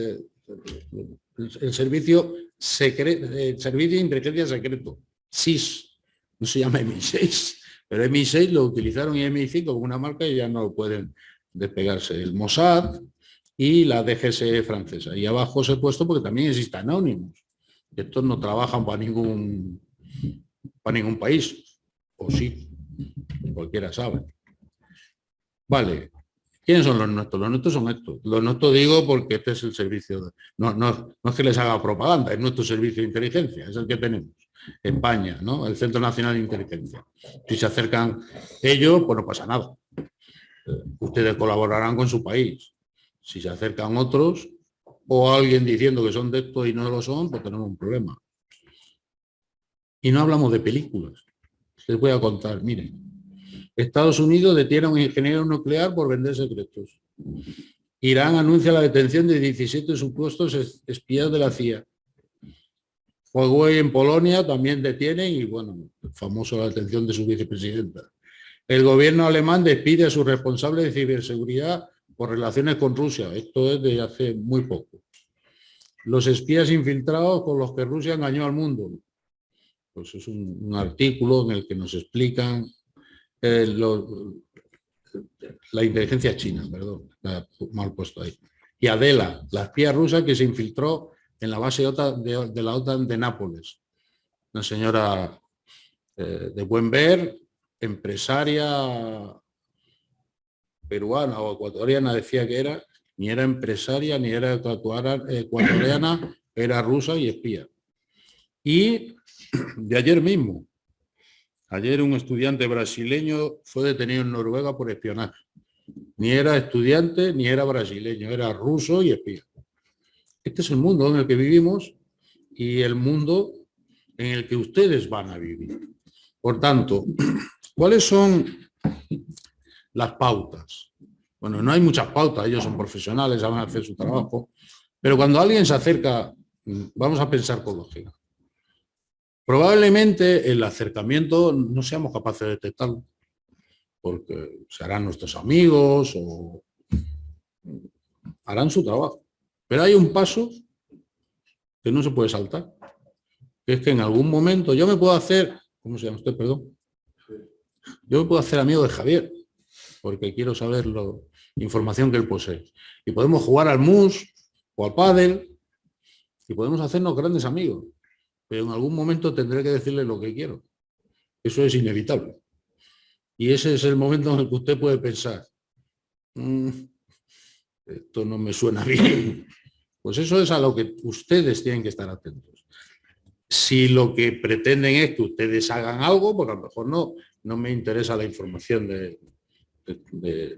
de inteligencia secreto, SIS. No se llama MI6, pero MI6 lo utilizaron y MI5 como una marca y ya no pueden despegarse. El Mossad y la DGSE francesa. Y abajo os he puesto porque también existe Anonymous. Estos no trabajan para ningún país, o sí, cualquiera sabe. Vale, ¿quiénes son los nuestros? Los nuestros son estos. Los nuestros digo porque este es el servicio, no es que les haga propaganda, es nuestro servicio de inteligencia, es el que tenemos. España, ¿no? El Centro Nacional de Inteligencia. Si se acercan ellos, pues no pasa nada. Ustedes colaborarán con su país. Si se acercan otros, o alguien diciendo que son de esto y no lo son, pues tenemos un problema. Y no hablamos de películas. Les voy a contar, miren. Estados Unidos detiene a un ingeniero nuclear por vender secretos. Irán anuncia la detención de 17 supuestos espías de la CIA. Huawei en Polonia también detiene y, bueno, famoso la detención de su vicepresidenta. El gobierno alemán despide a su responsable de ciberseguridad por relaciones con Rusia. Esto es de hace muy poco. Los espías infiltrados con los que Rusia engañó al mundo. Pues es un artículo en el que nos explican la inteligencia china, perdón, mal puesto ahí. Y Adela, la espía rusa que se infiltró en la base de la OTAN de Nápoles. Una señora de buen ver, empresaria peruana o ecuatoriana decía que era, ni era empresaria, ni era ecuatoriana, era rusa y espía. Y de ayer mismo, ayer un estudiante brasileño fue detenido en Noruega por espionaje. Ni era estudiante, ni era brasileño, era ruso y espía. Este es el mundo en el que vivimos y el mundo en el que ustedes van a vivir. Por tanto, ¿cuáles son las pautas? Bueno, no hay muchas pautas, ellos son profesionales, van a hacer su trabajo, pero cuando alguien se acerca, vamos a pensar con lógica. Probablemente el acercamiento no seamos capaces de detectarlo, porque serán nuestros amigos o harán su trabajo. Pero hay un paso que no se puede saltar, que es que en algún momento yo me puedo hacer, ¿cómo se llama usted, perdón? Yo me puedo hacer amigo de Javier, porque quiero saber la información que él posee. Y podemos jugar al mus o al pádel y podemos hacernos grandes amigos. Pero en algún momento tendré que decirle lo que quiero. Eso es inevitable. Y ese es el momento en el que usted puede pensar, esto no me suena bien. Pues eso es a lo que ustedes tienen que estar atentos. Si lo que pretenden es que ustedes hagan algo, pues a lo mejor no me interesa la información de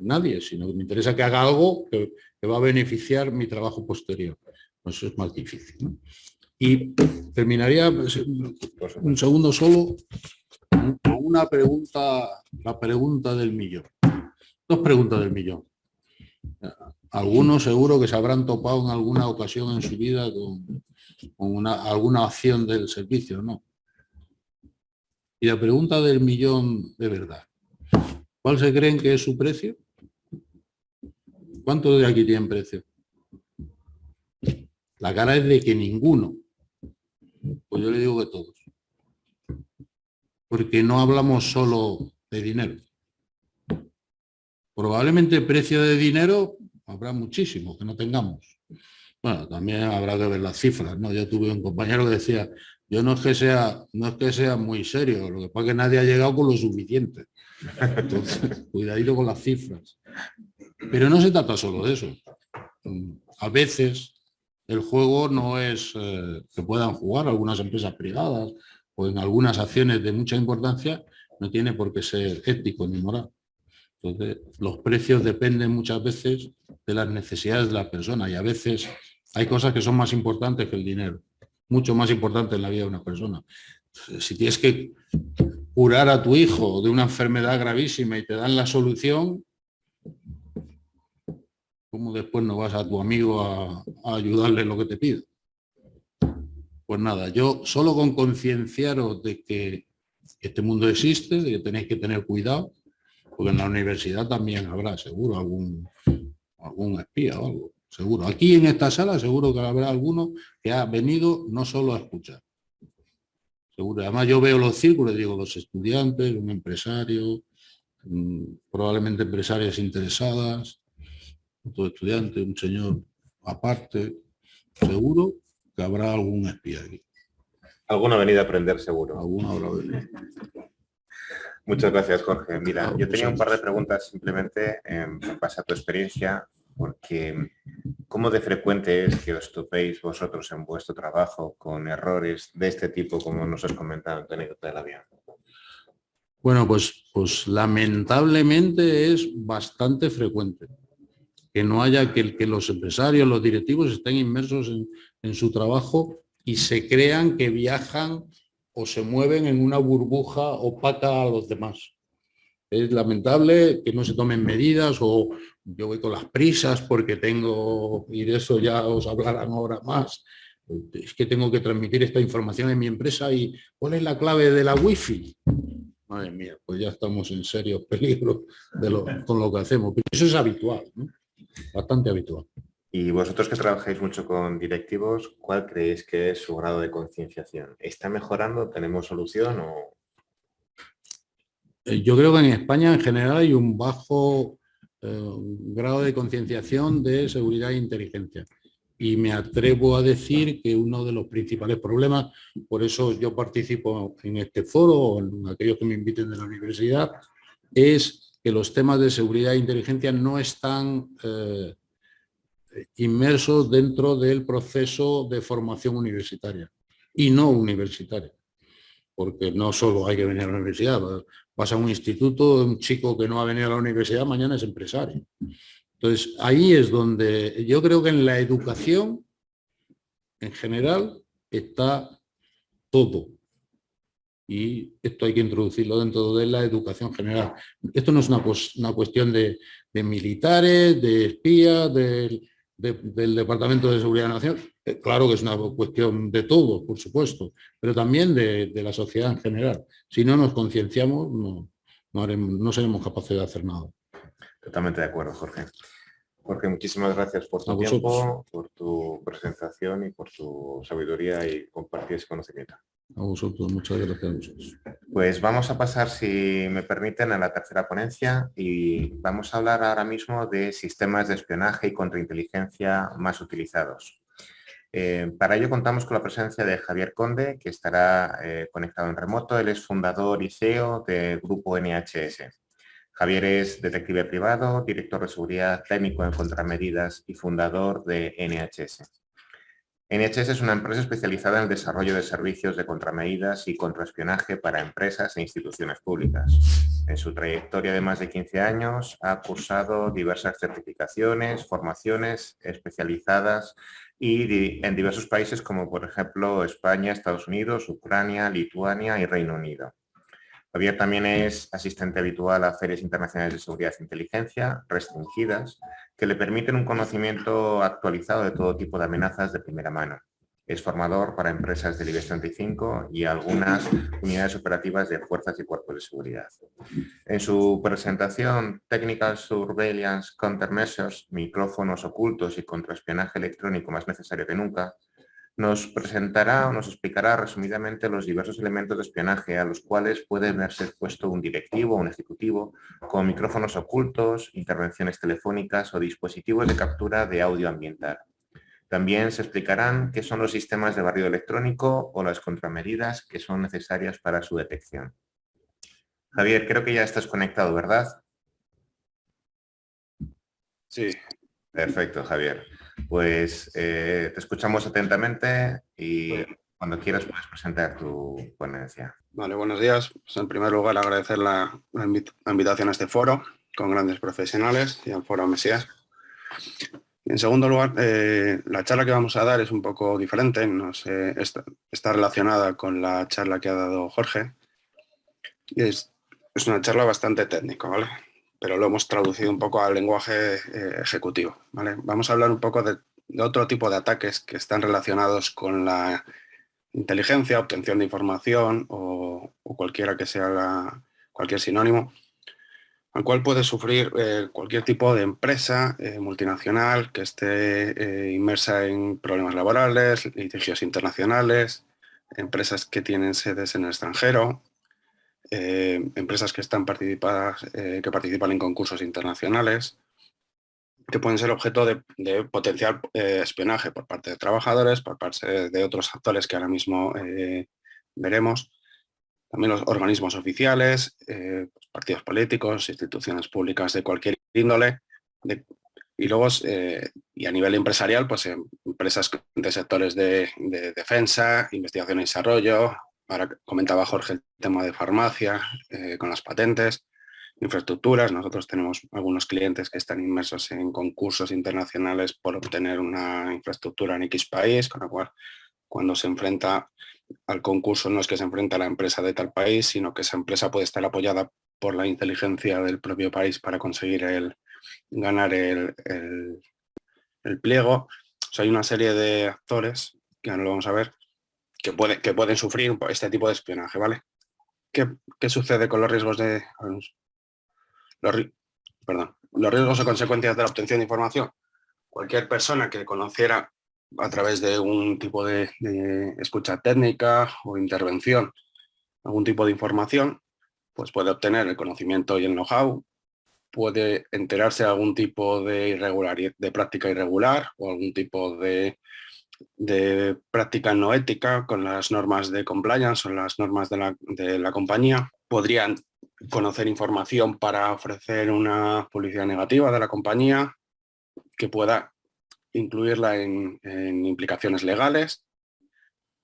nadie, sino que me interesa que haga algo que va a beneficiar mi trabajo posterior. Eso es más difícil, ¿no? Y terminaría un segundo solo con una pregunta, la pregunta del millón. Dos preguntas del millón. Algunos seguro que se habrán topado en alguna ocasión en su vida con alguna acción del servicio, ¿no? Y la pregunta del millón de verdad. ¿Cuál se creen que es su precio? ¿Cuántos de aquí tienen precio? La cara es de que ninguno. Pues yo le digo que todos. Porque no hablamos solo de dinero. Probablemente precio de dinero habrá muchísimo que no tengamos. Bueno, también habrá que ver las cifras, ¿no? Yo tuve un compañero que decía, yo no es que sea muy serio, lo que pasa es que nadie ha llegado con lo suficiente. Entonces, cuidadito con las cifras. Pero no se trata solo de eso. A veces el juego no es que puedan jugar algunas empresas privadas o en algunas acciones de mucha importancia, no tiene por qué ser ético ni moral. Entonces, los precios dependen muchas veces de las necesidades de las personas y a veces hay cosas que son más importantes que el dinero, mucho más importantes en la vida de una persona. Si tienes que curar a tu hijo de una enfermedad gravísima y te dan la solución, ¿cómo después no vas a tu amigo a ayudarle en lo que te pide? Pues nada, yo solo con concienciaros de que este mundo existe, de que tenéis que tener cuidado, porque en la universidad también habrá seguro algún espía o algo, seguro. Aquí en esta sala seguro que habrá alguno que ha venido no solo a escuchar. Seguro. Además yo veo los círculos, digo, los estudiantes, un empresario, probablemente empresarias interesadas, otro estudiante, un señor aparte, seguro que habrá algún espía aquí. Alguno ha venido a aprender seguro. Alguno habrá venido. Muchas gracias, Jorge. Mira, yo tenía un par de preguntas simplemente en base a tu experiencia, porque ¿cómo de frecuente es que os topéis vosotros en vuestro trabajo con errores de este tipo, como nos has comentado en tu anécdota del avión? Bueno, pues lamentablemente es bastante frecuente que no haya que los empresarios, los directivos estén inmersos en su trabajo y se crean que viajan o se mueven en una burbuja opaca a los demás. Es lamentable que no se tomen medidas o yo voy con las prisas porque tengo, y de eso ya os hablarán ahora más, es que tengo que transmitir esta información en mi empresa y ¿cuál es la clave de la wifi? Madre mía, pues ya estamos en serio peligro con lo que hacemos. Pero eso es habitual, ¿no? Bastante habitual. Y vosotros que trabajáis mucho con directivos, ¿cuál creéis que es su grado de concienciación? ¿Está mejorando? ¿Tenemos solución o...? Yo creo que en España en general hay un bajo grado de concienciación de seguridad e inteligencia. Y me atrevo a decir que uno de los principales problemas, por eso yo participo en este foro o en aquellos que me inviten de la universidad, es que los temas de seguridad e inteligencia no están inmersos dentro del proceso de formación universitaria y no universitaria. Porque no solo hay que venir a la universidad, vas a un instituto, un chico que no ha venido a la universidad mañana es empresario. Entonces, ahí es donde yo creo que en la educación, en general, está todo. Y esto hay que introducirlo dentro de la educación general. Esto no es una cuestión de militares, de espías, del Departamento de Seguridad Nacional. Claro que es una cuestión de todo, por supuesto, pero también de la sociedad en general. Si no nos concienciamos, no seremos capaces de hacer nada. Totalmente de acuerdo, Jorge. Jorge, muchísimas gracias por tu tiempo, por tu presentación y por tu sabiduría y compartir ese conocimiento. A vosotros, muchas gracias a vosotros. Pues vamos a pasar, si me permiten, a la tercera ponencia y vamos a hablar ahora mismo de sistemas de espionaje y contrainteligencia más utilizados. Para ello contamos con la presencia de Javier Conde, que estará conectado en remoto. Él es fundador y CEO del grupo NHS. Javier es detective privado, director de seguridad técnico en contramedidas y fundador de NHS. NHS es una empresa especializada en el desarrollo de servicios de contramedidas y contraespionaje para empresas e instituciones públicas. En su trayectoria de más de 15 años ha cursado diversas certificaciones, formaciones especializadas y en diversos países como por ejemplo España, Estados Unidos, Ucrania, Lituania y Reino Unido. Javier también es asistente habitual a ferias internacionales de seguridad e inteligencia restringidas que le permiten un conocimiento actualizado de todo tipo de amenazas de primera mano. Es formador para empresas del IBEX 35 y algunas unidades operativas de fuerzas y cuerpos de seguridad. En su presentación Technical Surveillance Countermeasures, micrófonos ocultos y contraespionaje electrónico más necesario que nunca, nos presentará o nos explicará resumidamente los diversos elementos de espionaje a los cuales puede verse expuesto un directivo o un ejecutivo con micrófonos ocultos, intervenciones telefónicas o dispositivos de captura de audio ambiental. También se explicarán qué son los sistemas de barrido electrónico o las contramedidas que son necesarias para su detección. Javier, creo que ya estás conectado, ¿verdad? Sí. Perfecto, Javier. Pues te escuchamos atentamente y cuando quieras puedes presentar tu ponencia. Vale, buenos días. Pues en primer lugar agradecer la invitación a este foro con grandes profesionales y al foro Mesías. Y en segundo lugar, la charla que vamos a dar es un poco diferente, está relacionada con la charla que ha dado Jorge. Y es una charla bastante técnica, ¿vale? Pero lo hemos traducido un poco al lenguaje ejecutivo, ¿vale? Vamos a hablar un poco de otro tipo de ataques que están relacionados con la inteligencia, obtención de información o cualquiera que sea cualquier sinónimo, al cual puede sufrir cualquier tipo de empresa multinacional que esté inmersa en problemas laborales, litigios internacionales, empresas que tienen sedes en el extranjero, empresas que que participan en concursos internacionales, que pueden ser objeto de potencial espionaje por parte de trabajadores, por parte de otros actores que ahora mismo veremos, también los organismos oficiales, partidos políticos, instituciones públicas de cualquier índole, y luego, y a nivel empresarial, pues empresas de sectores de defensa, investigación y desarrollo. Ahora comentaba Jorge el tema de farmacia, con las patentes, infraestructuras. Nosotros tenemos algunos clientes que están inmersos en concursos internacionales por obtener una infraestructura en X país, con lo cual cuando se enfrenta al concurso no es que se enfrenta a la empresa de tal país, sino que esa empresa puede estar apoyada por la inteligencia del propio país para conseguir ganar el pliego. O sea, hay una serie de actores, que ahora lo vamos a ver, que pueden sufrir este tipo de espionaje, ¿vale? ¿Qué sucede con los riesgos los riesgos o consecuencias de la obtención de información? Cualquier persona que conociera a través de un tipo de escucha técnica o intervención algún tipo de información, pues puede obtener el conocimiento y el know-how, puede enterarse de algún tipo de práctica irregular o algún tipo de práctica no ética con las normas de compliance o las normas de la compañía, podrían conocer información para ofrecer una publicidad negativa de la compañía, que pueda incluirla en implicaciones legales,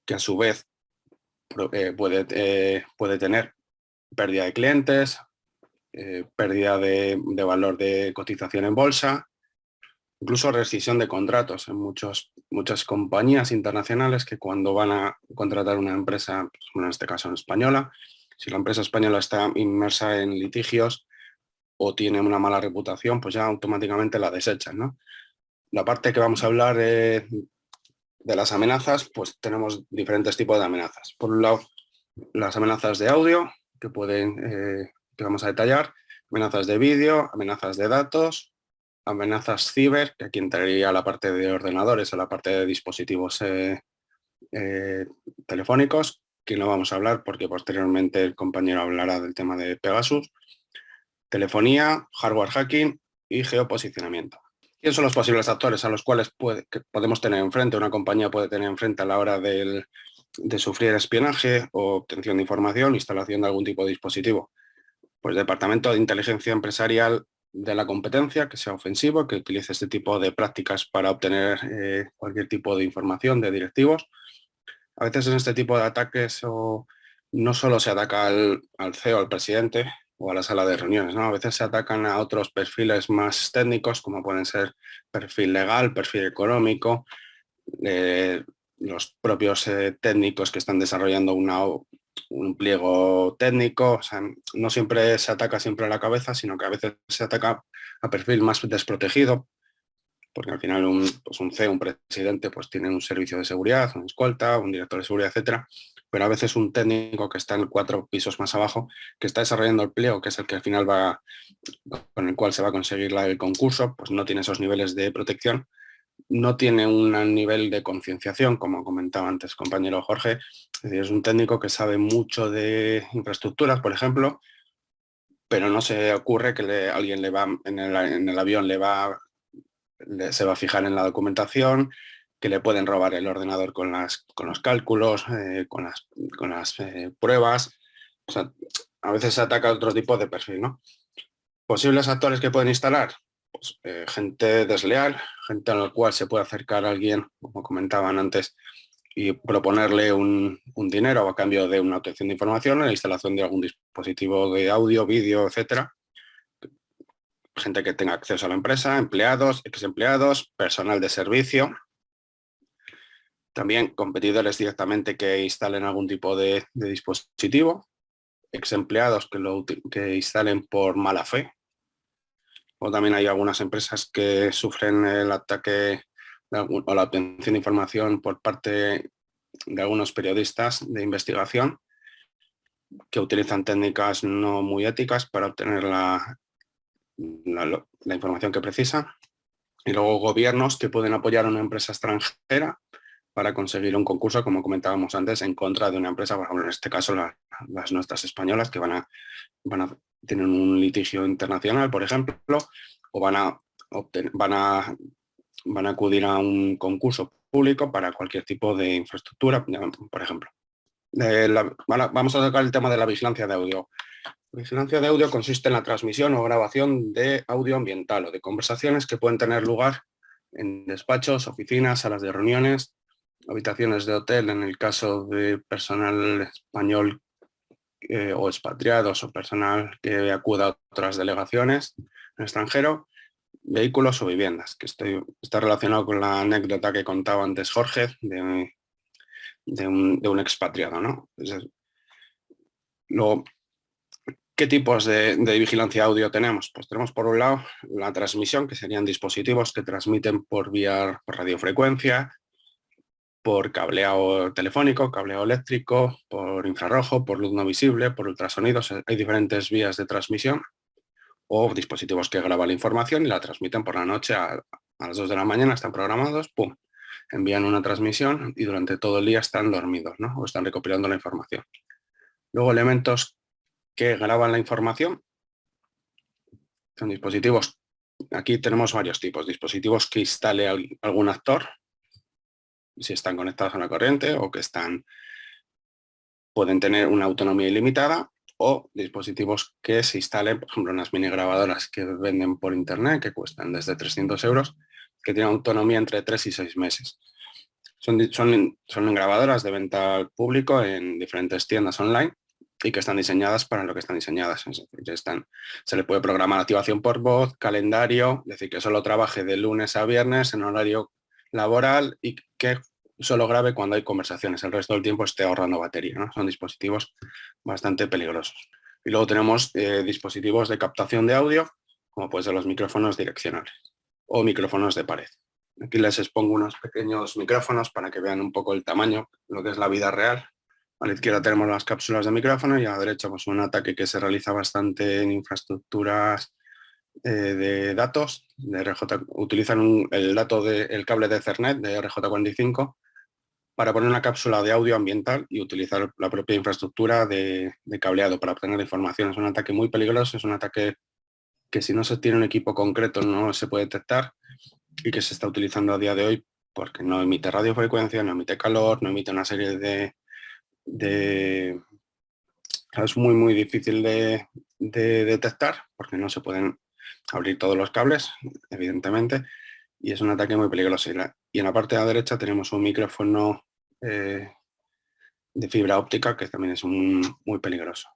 que a su vez puede tener pérdida de clientes, pérdida de valor de cotización en bolsa, incluso rescisión de contratos en muchas compañías internacionales que cuando van a contratar una empresa, pues, en este caso en española, si la empresa española está inmersa en litigios o tiene una mala reputación, pues ya automáticamente la desechan, ¿no? La parte que vamos a hablar de las amenazas, pues tenemos diferentes tipos de amenazas. Por un lado, las amenazas de audio, que vamos a detallar, amenazas de vídeo, amenazas de datos, amenazas ciber, que aquí entraría la parte de ordenadores o la parte de dispositivos telefónicos, que no vamos a hablar porque posteriormente el compañero hablará del tema de Pegasus, telefonía, hardware hacking y geoposicionamiento. ¿Quiénes son los posibles actores a los cuales podemos tener enfrente, una compañía puede tener enfrente a la hora de sufrir espionaje o obtención de información, instalación de algún tipo de dispositivo? Pues Departamento de Inteligencia Empresarial de la Competencia, que sea ofensivo, que utilice este tipo de prácticas para obtener cualquier tipo de información de directivos. A veces en este tipo de ataques no solo se ataca al CEO, al presidente o a la sala de reuniones, ¿no? A veces se atacan a otros perfiles más técnicos, como pueden ser perfil legal, perfil económico, los propios técnicos que están desarrollando un pliego técnico. O sea, no siempre se ataca siempre a la cabeza, sino que a veces se ataca a perfil más desprotegido, porque al final un CEO, un presidente, pues tiene un servicio de seguridad, una escolta, un director de seguridad, etcétera, pero a veces un técnico que está en 4 pisos más abajo, que está desarrollando el pliego, que es el que al final con el cual se va a conseguir el concurso, pues no tiene esos niveles de protección, no tiene un nivel de concienciación, como comentaba antes el compañero Jorge. Es decir, es un técnico que sabe mucho de infraestructuras, por ejemplo, pero no se ocurre que alguien le va en el avión se va a fijar en la documentación, que le pueden robar el ordenador con los cálculos, con las pruebas. O sea, a veces se ataca a otro tipo de perfil, ¿no? Posibles actores que pueden instalar, pues, gente desleal, gente a la cual se puede acercar a alguien, como comentaban antes, y proponerle un dinero a cambio de una obtención de información en la instalación de algún dispositivo de audio, vídeo, etcétera. Gente que tenga acceso a la empresa, empleados, ex empleados, personal de servicio. También competidores directamente que instalen algún tipo de dispositivo. Ex empleados que instalen por mala fe. O también hay algunas empresas que sufren el ataque o la obtención de información por parte de algunos periodistas de investigación que utilizan técnicas no muy éticas para obtener la información que precisan. Y luego gobiernos que pueden apoyar a una empresa extranjera para conseguir un concurso, como comentábamos antes, en contra de una empresa, por ejemplo, en este caso las nuestras españolas, que van a tener un litigio internacional, por ejemplo, o van a acudir a un concurso público para cualquier tipo de infraestructura, por ejemplo. Vamos a tocar el tema de la vigilancia de audio. La vigilancia de audio consiste en la transmisión o grabación de audio ambiental o de conversaciones que pueden tener lugar en despachos, oficinas, salas de reuniones, habitaciones de hotel en el caso de personal español o expatriados o personal que acuda a otras delegaciones en el extranjero, vehículos o viviendas, que está relacionado con la anécdota que contaba antes Jorge de un expatriado, ¿no? Luego, ¿qué tipos de vigilancia audio tenemos? Pues tenemos por un lado la transmisión, que serían dispositivos que transmiten por radiofrecuencia, por cableado telefónico, cableado eléctrico, por infrarrojo, por luz no visible, por ultrasonidos. Hay diferentes vías de transmisión, o dispositivos que graban la información y la transmiten por la noche a las 2 de la mañana, están programados, ¡pum!, envían una transmisión y durante todo el día están dormidos, ¿no? O están recopilando la información. Luego, elementos que graban la información son dispositivos. Aquí tenemos varios tipos: dispositivos que instale algún actor, si están conectados a la corriente o que pueden tener una autonomía ilimitada, o dispositivos que se instalen, por ejemplo, unas mini grabadoras que venden por internet, que cuestan desde 300 euros, que tienen autonomía entre 3 y 6 meses. Son grabadoras de venta al público en diferentes tiendas online y que están diseñadas para lo que están diseñadas. Es decir, se le puede programar activación por voz, calendario, es decir, que solo trabaje de lunes a viernes en horario laboral y que solo grabe cuando hay conversaciones. El resto del tiempo esté ahorrando batería, ¿no? Son dispositivos bastante peligrosos. Y luego tenemos dispositivos de captación de audio, como pueden ser los micrófonos direccionales o micrófonos de pared. Aquí les expongo unos pequeños micrófonos para que vean un poco el tamaño, lo que es la vida real. A la izquierda tenemos las cápsulas de micrófono y a la derecha pues, un ataque que se realiza bastante en infraestructuras de datos. De RJ, utilizan el cable de Ethernet de RJ45 para poner una cápsula de audio ambiental y utilizar la propia infraestructura de cableado para obtener información. Es un ataque muy peligroso, es un ataque que si no se tiene un equipo concreto no se puede detectar y que se está utilizando a día de hoy porque no emite radiofrecuencia, no emite calor, no emite una serie de es muy difícil de detectar porque no se pueden abrir todos los cables, evidentemente, y es un ataque muy peligroso. Y en la parte de la derecha tenemos un micrófono de fibra óptica que también es muy peligroso.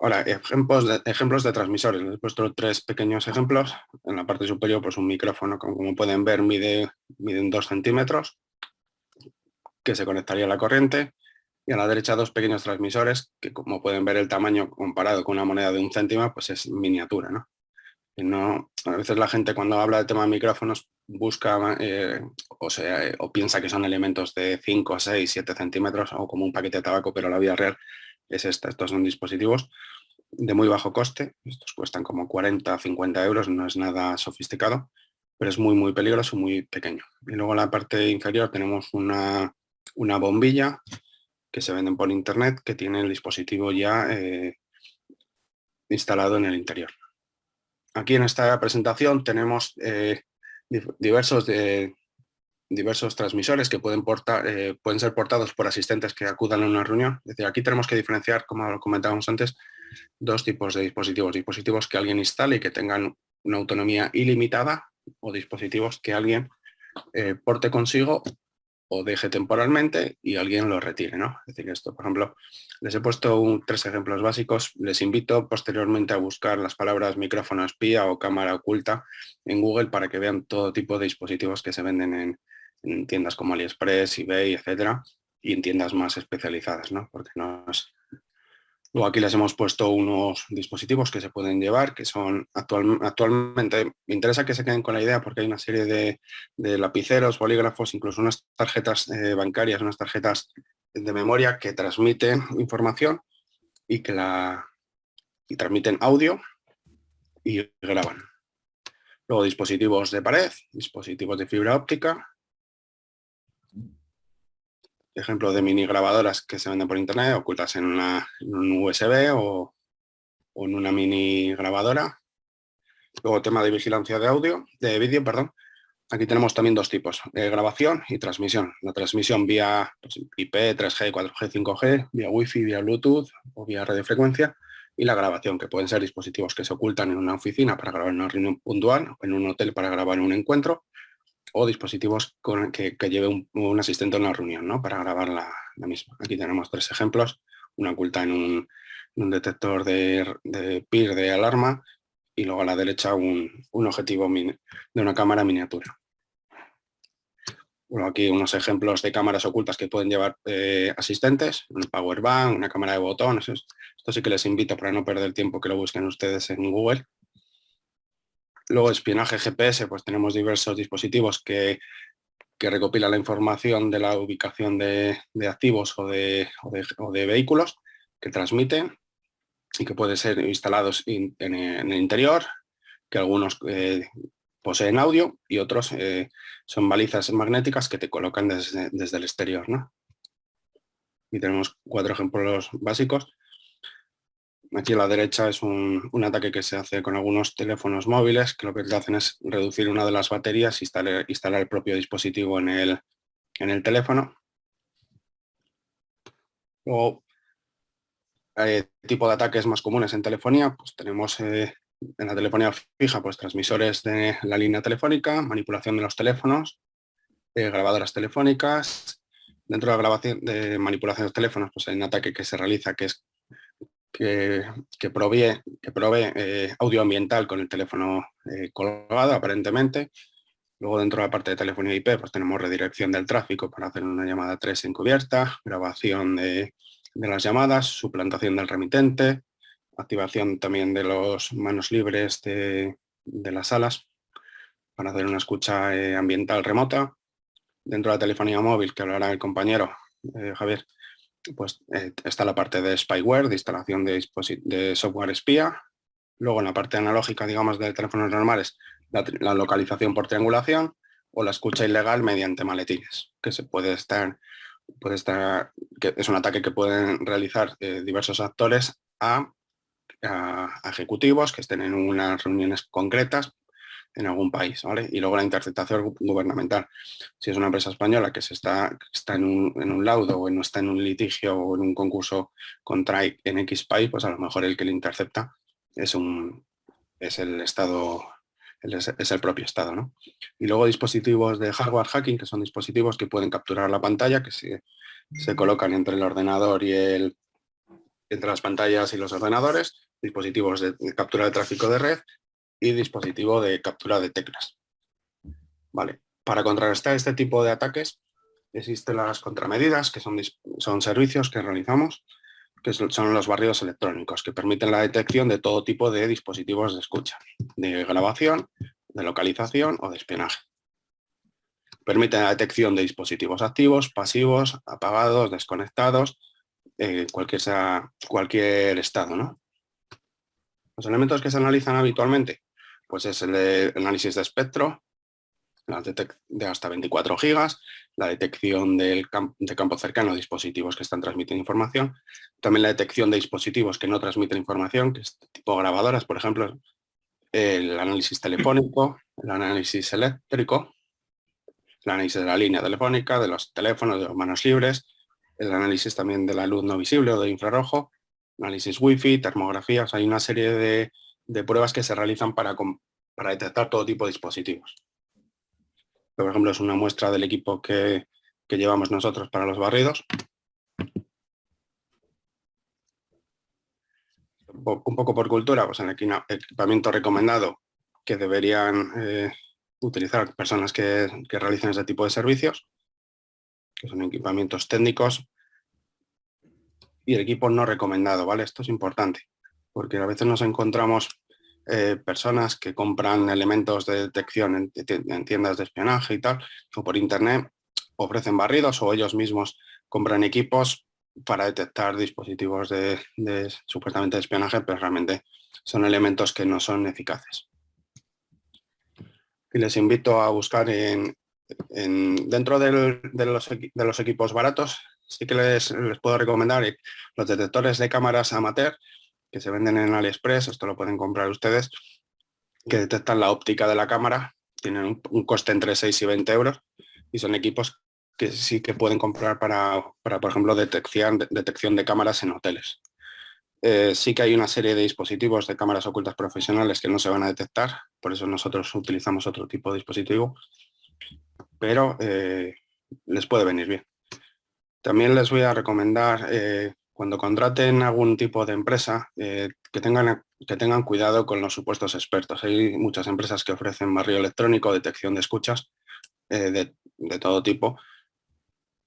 Ahora, ejemplos de transmisores. Les he puesto 3 pequeños ejemplos. En la parte superior, pues un micrófono, como pueden ver, miden 2 centímetros, que se conectaría a la corriente. Y a la derecha 2 pequeños transmisores, que como pueden ver el tamaño comparado con una moneda de 1 céntimo, pues es miniatura, ¿no? A veces la gente cuando habla del tema de micrófonos busca o piensa que son elementos de 5, 6, 7 centímetros o como un paquete de tabaco, pero la vida real es esta. Estos son dispositivos de muy bajo coste, estos cuestan como 40 o 50 euros, no es nada sofisticado, pero es muy peligroso, muy pequeño. Y luego en la parte inferior tenemos una bombilla que se venden por internet que tiene el dispositivo ya instalado en el interior. Aquí en esta presentación tenemos diversos transmisores que pueden ser portados por asistentes que acudan a una reunión. Es decir, aquí tenemos que diferenciar, como lo comentábamos antes, 2 tipos de dispositivos. Dispositivos que alguien instale y que tengan una autonomía ilimitada o dispositivos que alguien porte consigo o deje temporalmente y alguien lo retire, ¿no? Es decir, esto, por ejemplo, les he puesto 3 ejemplos básicos. Les invito posteriormente a buscar las palabras micrófono espía o cámara oculta en Google para que vean todo tipo de dispositivos que se venden en tiendas como AliExpress, eBay, etcétera, y en tiendas más especializadas, ¿no? Porque no es... Luego aquí les hemos puesto unos dispositivos que se pueden llevar, que son actualmente, me interesa que se queden con la idea porque hay una serie de lapiceros, bolígrafos, incluso unas tarjetas bancarias, unas tarjetas de memoria que transmiten información y transmiten audio y graban. Luego dispositivos de pared, dispositivos de fibra óptica, ejemplo de mini grabadoras que se venden por internet, ocultas en un USB o en una mini grabadora. Luego tema de vigilancia de vídeo, perdón. Aquí tenemos también 2 tipos, grabación y transmisión. La transmisión vía IP, 3G, 4G, 5G, vía Wi-Fi, vía Bluetooth o vía radiofrecuencia. Y la grabación, que pueden ser dispositivos que se ocultan en una oficina para grabar una reunión puntual o en un hotel para grabar un encuentro, o dispositivos que lleve un asistente a una reunión, ¿no? Para grabar la misma. Aquí tenemos 3 ejemplos, una oculta en un detector de PIR de alarma y luego a la derecha un objetivo de una cámara miniatura. Bueno, aquí unos ejemplos de cámaras ocultas que pueden llevar asistentes, un power bank, una cámara de botones. Esto sí que les invito para no perder tiempo que lo busquen ustedes en Google. Luego, espionaje GPS, pues tenemos diversos dispositivos que recopilan la información de la ubicación de activos o de vehículos que transmiten y que pueden ser instalados en el interior, que algunos poseen audio y otros son balizas magnéticas que te colocan desde el exterior, ¿no? Y tenemos 4 ejemplos básicos. Aquí a la derecha es un ataque que se hace con algunos teléfonos móviles, que lo que te hacen es reducir una de las baterías e instalar el propio dispositivo en el teléfono. Luego, tipo de ataques más comunes en telefonía, pues tenemos en la telefonía fija, pues transmisores de la línea telefónica, manipulación de los teléfonos, grabadoras telefónicas. Dentro de la grabación de manipulación de los teléfonos, pues hay un ataque que se realiza que es que provee audio ambiental con el teléfono colgado, aparentemente. Luego, dentro de la parte de telefonía IP, pues tenemos redirección del tráfico para hacer una llamada 3 encubierta, grabación de las llamadas, suplantación del remitente, activación también de los manos libres de las salas para hacer una escucha ambiental remota. Dentro de la telefonía móvil, que hablará el compañero Javier, pues está la parte de spyware, de instalación de software espía. Luego, en la parte analógica, digamos, de teléfonos normales, la localización por triangulación o la escucha ilegal mediante maletines, que que es un ataque que pueden realizar diversos actores a ejecutivos que estén en unas reuniones concretas en algún país, ¿vale? Y luego la interceptación gubernamental. Si es una empresa española que está en un laudo o no está en un litigio o en un concurso contra en X país, pues a lo mejor el que le intercepta es el Estado, es el propio Estado, ¿no? Y luego dispositivos de hardware hacking, que son dispositivos que pueden capturar la pantalla, que se colocan entre el ordenador entre las pantallas y los ordenadores, dispositivos de captura de tráfico de red y dispositivo de captura de teclas. Vale. Para contrarrestar este tipo de ataques existen las contramedidas, que son servicios que realizamos, que son los barridos electrónicos, que permiten la detección de todo tipo de dispositivos de escucha, de grabación, de localización o de espionaje. Permiten la detección de dispositivos activos, pasivos, apagados, desconectados, cualquier estado, ¿no? Los elementos que se analizan habitualmente, pues es el análisis de espectro, de hasta 24 gigas, la detección de campo cercano a dispositivos que están transmitiendo información, también la detección de dispositivos que no transmiten información, que es tipo grabadoras, por ejemplo, el análisis telefónico, el análisis eléctrico, el análisis de la línea telefónica, de los teléfonos, de las manos libres, el análisis también de la luz no visible o de infrarrojo, análisis wifi, termografías. Hay una serie de pruebas que se realizan para detectar todo tipo de dispositivos. Por ejemplo, es una muestra del equipo que llevamos nosotros para los barridos. Un poco por cultura, pues en el equipamiento recomendado que deberían utilizar personas que realicen ese tipo de servicios, que son equipamientos técnicos, y el equipo no recomendado, ¿vale? Esto es importante, porque a veces nos encontramos personas que compran elementos de detección en tiendas de espionaje y tal, o por internet, ofrecen barridos o ellos mismos compran equipos para detectar dispositivos supuestamente de espionaje, pero realmente son elementos que no son eficaces. Y les invito a buscar dentro de los equipos baratos, sí que les puedo recomendar los detectores de cámaras amateur que se venden en AliExpress, esto lo pueden comprar ustedes, que detectan la óptica de la cámara, tienen un coste entre 6 y 20 euros y son equipos que sí que pueden comprar para por ejemplo, detección de cámaras en hoteles. Sí que hay una serie de dispositivos de cámaras ocultas profesionales que no se van a detectar, por eso nosotros utilizamos otro tipo de dispositivo, pero les puede venir bien. También les voy a recomendar, cuando contraten algún tipo de empresa, que tengan cuidado con los supuestos expertos. Hay muchas empresas que ofrecen barrido electrónico, detección de escuchas de todo tipo,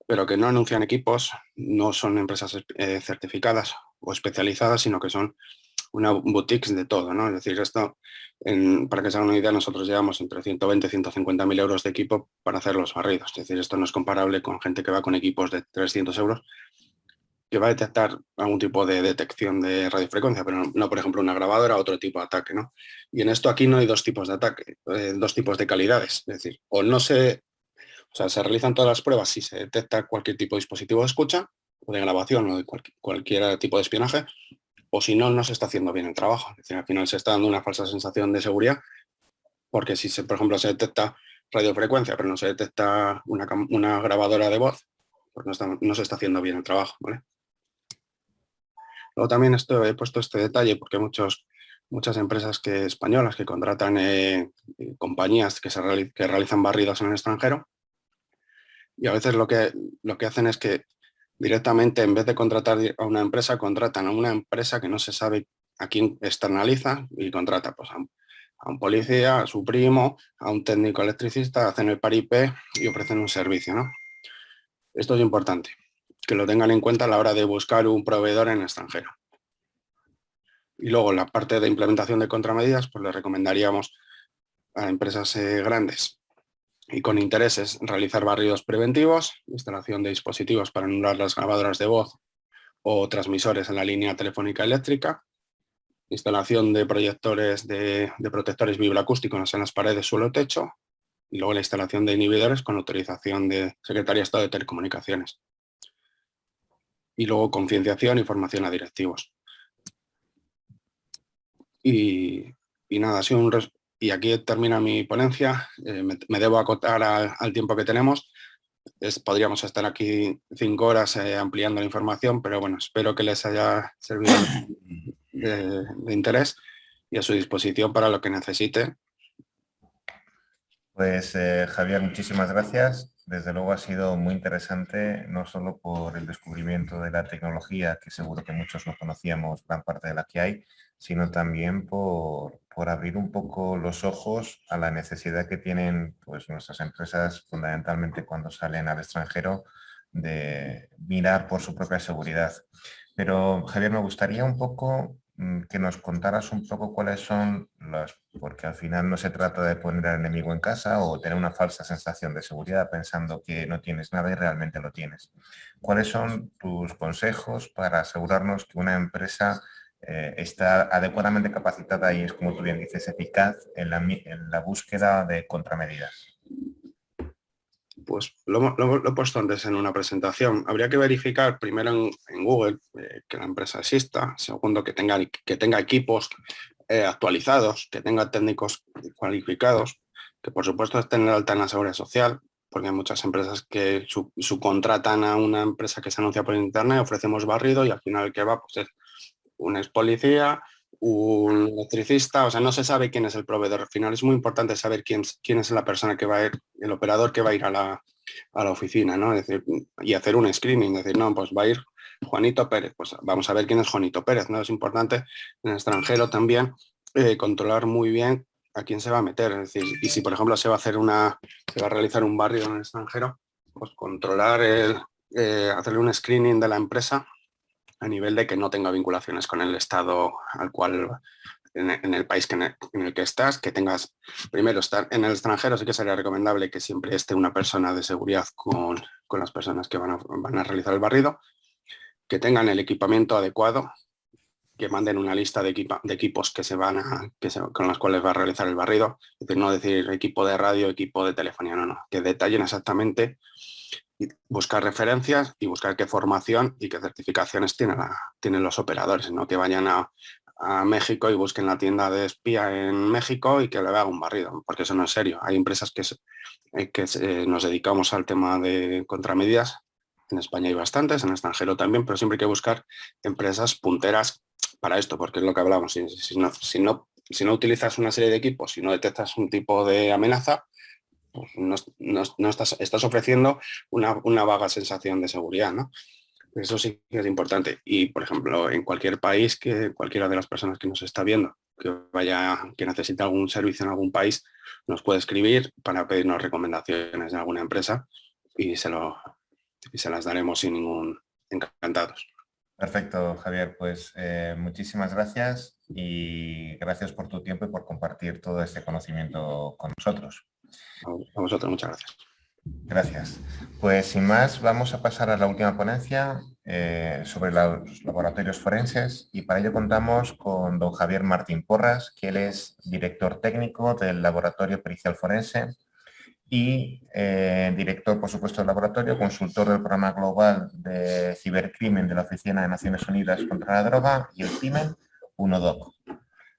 pero que no anuncian equipos, no son empresas certificadas o especializadas, sino que son una boutique de todo, ¿no? Es decir, esto, para que se hagan una idea, nosotros llevamos entre 120 y 150.000 euros de equipo para hacer los barridos. Es decir, esto no es comparable con gente que va con equipos de 300 euros, que va a detectar algún tipo de detección de radiofrecuencia, pero no, por ejemplo, una grabadora o otro tipo de ataque, ¿no? Y en esto aquí no hay dos tipos de ataque, dos tipos de calidades. Es decir, se realizan todas las pruebas si se detecta cualquier tipo de dispositivo de escucha, o de grabación o de cualquier tipo de espionaje, o si no, no se está haciendo bien el trabajo. Es decir, al final se está dando una falsa sensación de seguridad, porque si, por ejemplo, se detecta radiofrecuencia, pero no se detecta una grabadora de voz, pues no se está haciendo bien el trabajo, ¿vale? Luego también he puesto este detalle porque muchas empresas españolas que contratan compañías que realizan barridos en el extranjero, y a veces lo que hacen es que directamente, en vez de contratar a una empresa, contratan a una empresa que no se sabe a quién externaliza, y contrata pues, a un policía, a su primo, a un técnico electricista, hacen el paripé y ofrecen un servicio, ¿no? Esto es importante, que lo tengan en cuenta a la hora de buscar un proveedor en el extranjero. Y luego la parte de implementación de contramedidas, pues le recomendaríamos a empresas grandes y con intereses realizar barridos preventivos, instalación de dispositivos para anular las grabadoras de voz o transmisores en la línea telefónica eléctrica, instalación de proyectores de protectores vibroacústicos en las paredes, suelo, techo, y luego la instalación de inhibidores con autorización de Secretaría de Estado de Telecomunicaciones. Y luego concienciación y formación a directivos. Y nada, ha sido y aquí termina mi ponencia. Me debo acotar al tiempo que tenemos. Podríamos estar aquí 5 horas ampliando la información, pero bueno, espero que les haya servido de interés y a su disposición para lo que necesiten. Pues Javier, muchísimas gracias. Desde luego ha sido muy interesante, no solo por el descubrimiento de la tecnología, que seguro que muchos no conocíamos gran parte de la que hay, sino también por abrir un poco los ojos a la necesidad que tienen pues, nuestras empresas, fundamentalmente cuando salen al extranjero, de mirar por su propia seguridad. Pero Javier, me gustaría un poco que nos contaras un poco cuáles son porque al final no se trata de poner al enemigo en casa o tener una falsa sensación de seguridad pensando que no tienes nada y realmente lo tienes. ¿Cuáles son tus consejos para asegurarnos que una empresa está adecuadamente capacitada y es, como tú bien dices, eficaz en la búsqueda de contramedidas? Pues lo he puesto antes en una presentación. Habría que verificar primero en Google que la empresa exista, segundo que tenga equipos actualizados, que tenga técnicos cualificados, que por supuesto estén en alta en la seguridad social, porque hay muchas empresas que subcontratan a una empresa que se anuncia por internet, ofrecemos barrido y al final el que va pues es un ex policía, un electricista, o sea, no se sabe quién es el proveedor. Al final es muy importante saber quién es la persona que va a ir, el operador que va a ir a la oficina, ¿no? Es decir, y hacer un screening, decir, no, pues va a ir Juanito Pérez, pues vamos a ver quién es Juanito Pérez, ¿no? Es importante en el extranjero también controlar muy bien a quién se va a meter, es decir, y si por ejemplo se va a realizar un barrio en el extranjero, pues controlar hacerle un screening de la empresa a nivel de que no tenga vinculaciones con el Estado al cual, en el país en el que estás, que tengas, primero, estar en el extranjero. Sí que sería recomendable que siempre esté una persona de seguridad con las personas que van a realizar el barrido, que tengan el equipamiento adecuado, que manden una lista de equipos con los cuales va a realizar el barrido, es decir, no decir equipo de radio, equipo de telefonía, no, que detallen exactamente, y buscar referencias y buscar qué formación y qué certificaciones tienen los operadores, no que vayan a México y busquen la tienda de espía en México y que le haga un barrido, porque eso no es serio. Hay empresas que nos dedicamos al tema de contramedidas. En España hay bastantes, en el extranjero también, pero siempre hay que buscar empresas punteras para esto, porque es lo que hablamos. Si no utilizas una serie de equipos, si no detectas un tipo de amenaza, pues no estás ofreciendo una vaga sensación de seguridad, ¿no? Eso sí que es importante. Y, por ejemplo, en cualquier país, que cualquiera de las personas que nos está viendo, que necesite algún servicio en algún país, nos puede escribir para pedirnos recomendaciones de alguna empresa y se las daremos sin ningún... Encantados. Perfecto, Javier. Pues muchísimas gracias y gracias por tu tiempo y por compartir todo este conocimiento con nosotros. A vosotros, muchas gracias. Gracias. Pues sin más, vamos a pasar a la última ponencia sobre los laboratorios forenses y para ello contamos con don Javier Martín Porras, que él es director técnico del Laboratorio Pericial Forense y director, por supuesto, del laboratorio, consultor del programa global de cibercrimen de la Oficina de Naciones Unidas contra la Droga y el crimen, UNODC.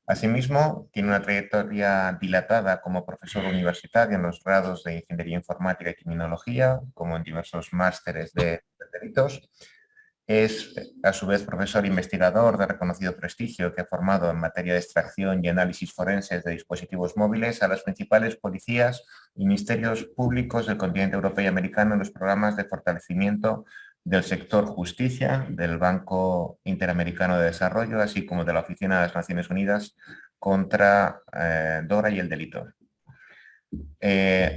Asimismo, tiene una trayectoria dilatada como profesor universitario en los grados de Ingeniería Informática y Criminología, como en diversos másteres de delitos. Es, a su vez, profesor investigador de reconocido prestigio que ha formado en materia de extracción y análisis forenses de dispositivos móviles a las principales policías y ministerios públicos del continente europeo y americano en los programas de fortalecimiento del sector justicia, del Banco Interamericano de Desarrollo, así como de la Oficina de las Naciones Unidas contra DORA y el delito.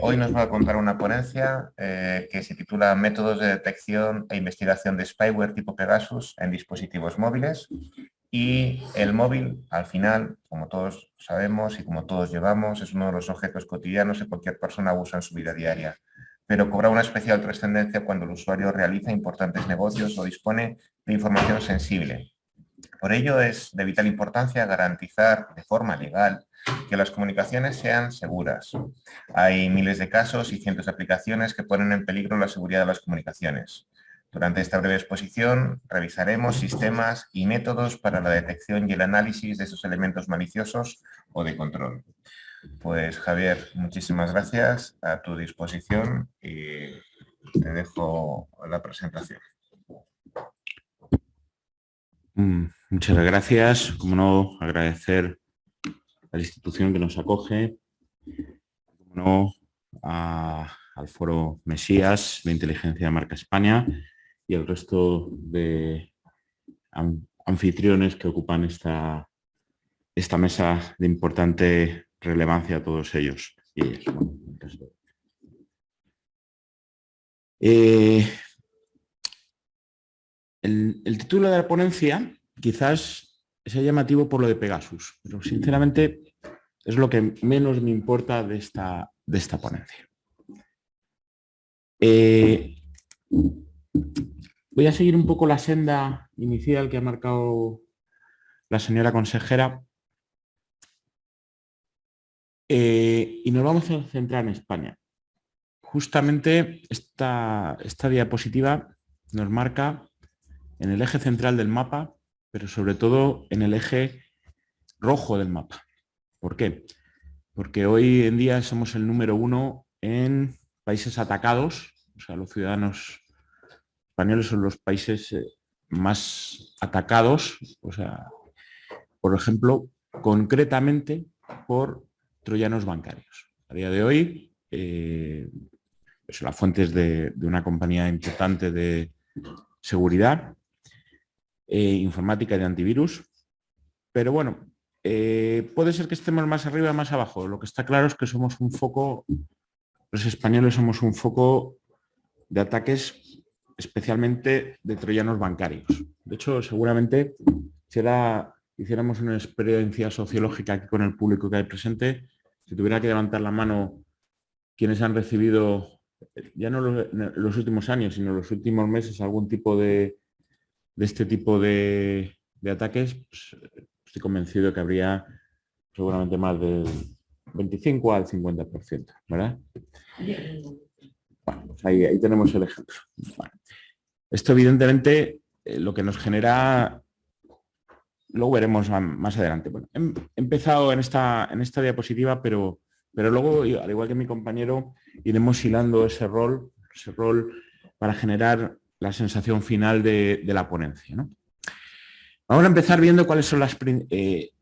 Hoy nos va a contar una ponencia que se titula Métodos de detección e investigación de spyware tipo Pegasus en dispositivos móviles. Y el móvil, al final, como todos sabemos y como todos llevamos, es uno de los objetos cotidianos que cualquier persona usa en su vida diaria, pero cobra una especial trascendencia cuando el usuario realiza importantes negocios o dispone de información sensible. Por ello es de vital importancia garantizar de forma legal que las comunicaciones sean seguras. Hay miles de casos y cientos de aplicaciones que ponen en peligro la seguridad de las comunicaciones. Durante esta breve exposición revisaremos sistemas y métodos para la detección y el análisis de esos elementos maliciosos o de control. Pues Javier, muchísimas gracias, a tu disposición y te dejo la presentación. Muchas gracias. Como no, agradecer a la institución que nos acoge, como no, al Foro Mesías de Inteligencia de Marca España y al resto de anfitriones que ocupan esta mesa de importante relevancia a todos ellos y ellas. El título de la ponencia quizás sea llamativo por lo de Pegasus, pero sinceramente es lo que menos me importa de esta ponencia. Voy a seguir un poco la senda inicial que ha marcado la señora consejera y nos vamos a centrar en España. Justamente esta diapositiva nos marca en el eje central del mapa, pero sobre todo en el eje rojo del mapa. ¿Por qué? Porque hoy en día somos el número 1 en países atacados, o sea, los ciudadanos españoles son los países más atacados, o sea, por ejemplo, concretamente por troyanos bancarios. A día de hoy, la fuente es de una compañía importante de seguridad, informática y de antivirus, pero bueno, puede ser que estemos más arriba o más abajo. Lo que está claro es que somos un foco, los españoles somos un foco de ataques especialmente de troyanos bancarios. De hecho, seguramente si ahora hiciéramos una experiencia sociológica aquí con el público que hay presente, si tuviera que levantar la mano quienes han recibido, ya no los últimos años, sino los últimos meses, algún tipo de este tipo de ataques, pues, estoy convencido que habría seguramente más del 25 al 50%, ¿verdad? Bueno, pues ahí tenemos el ejemplo. Bueno, esto evidentemente lo que nos genera, luego veremos más adelante. Bueno, he empezado en esta diapositiva, pero luego, al igual que mi compañero, iremos hilando ese rol para generar la sensación final de la ponencia, ¿no? Vamos a empezar viendo cuáles son las...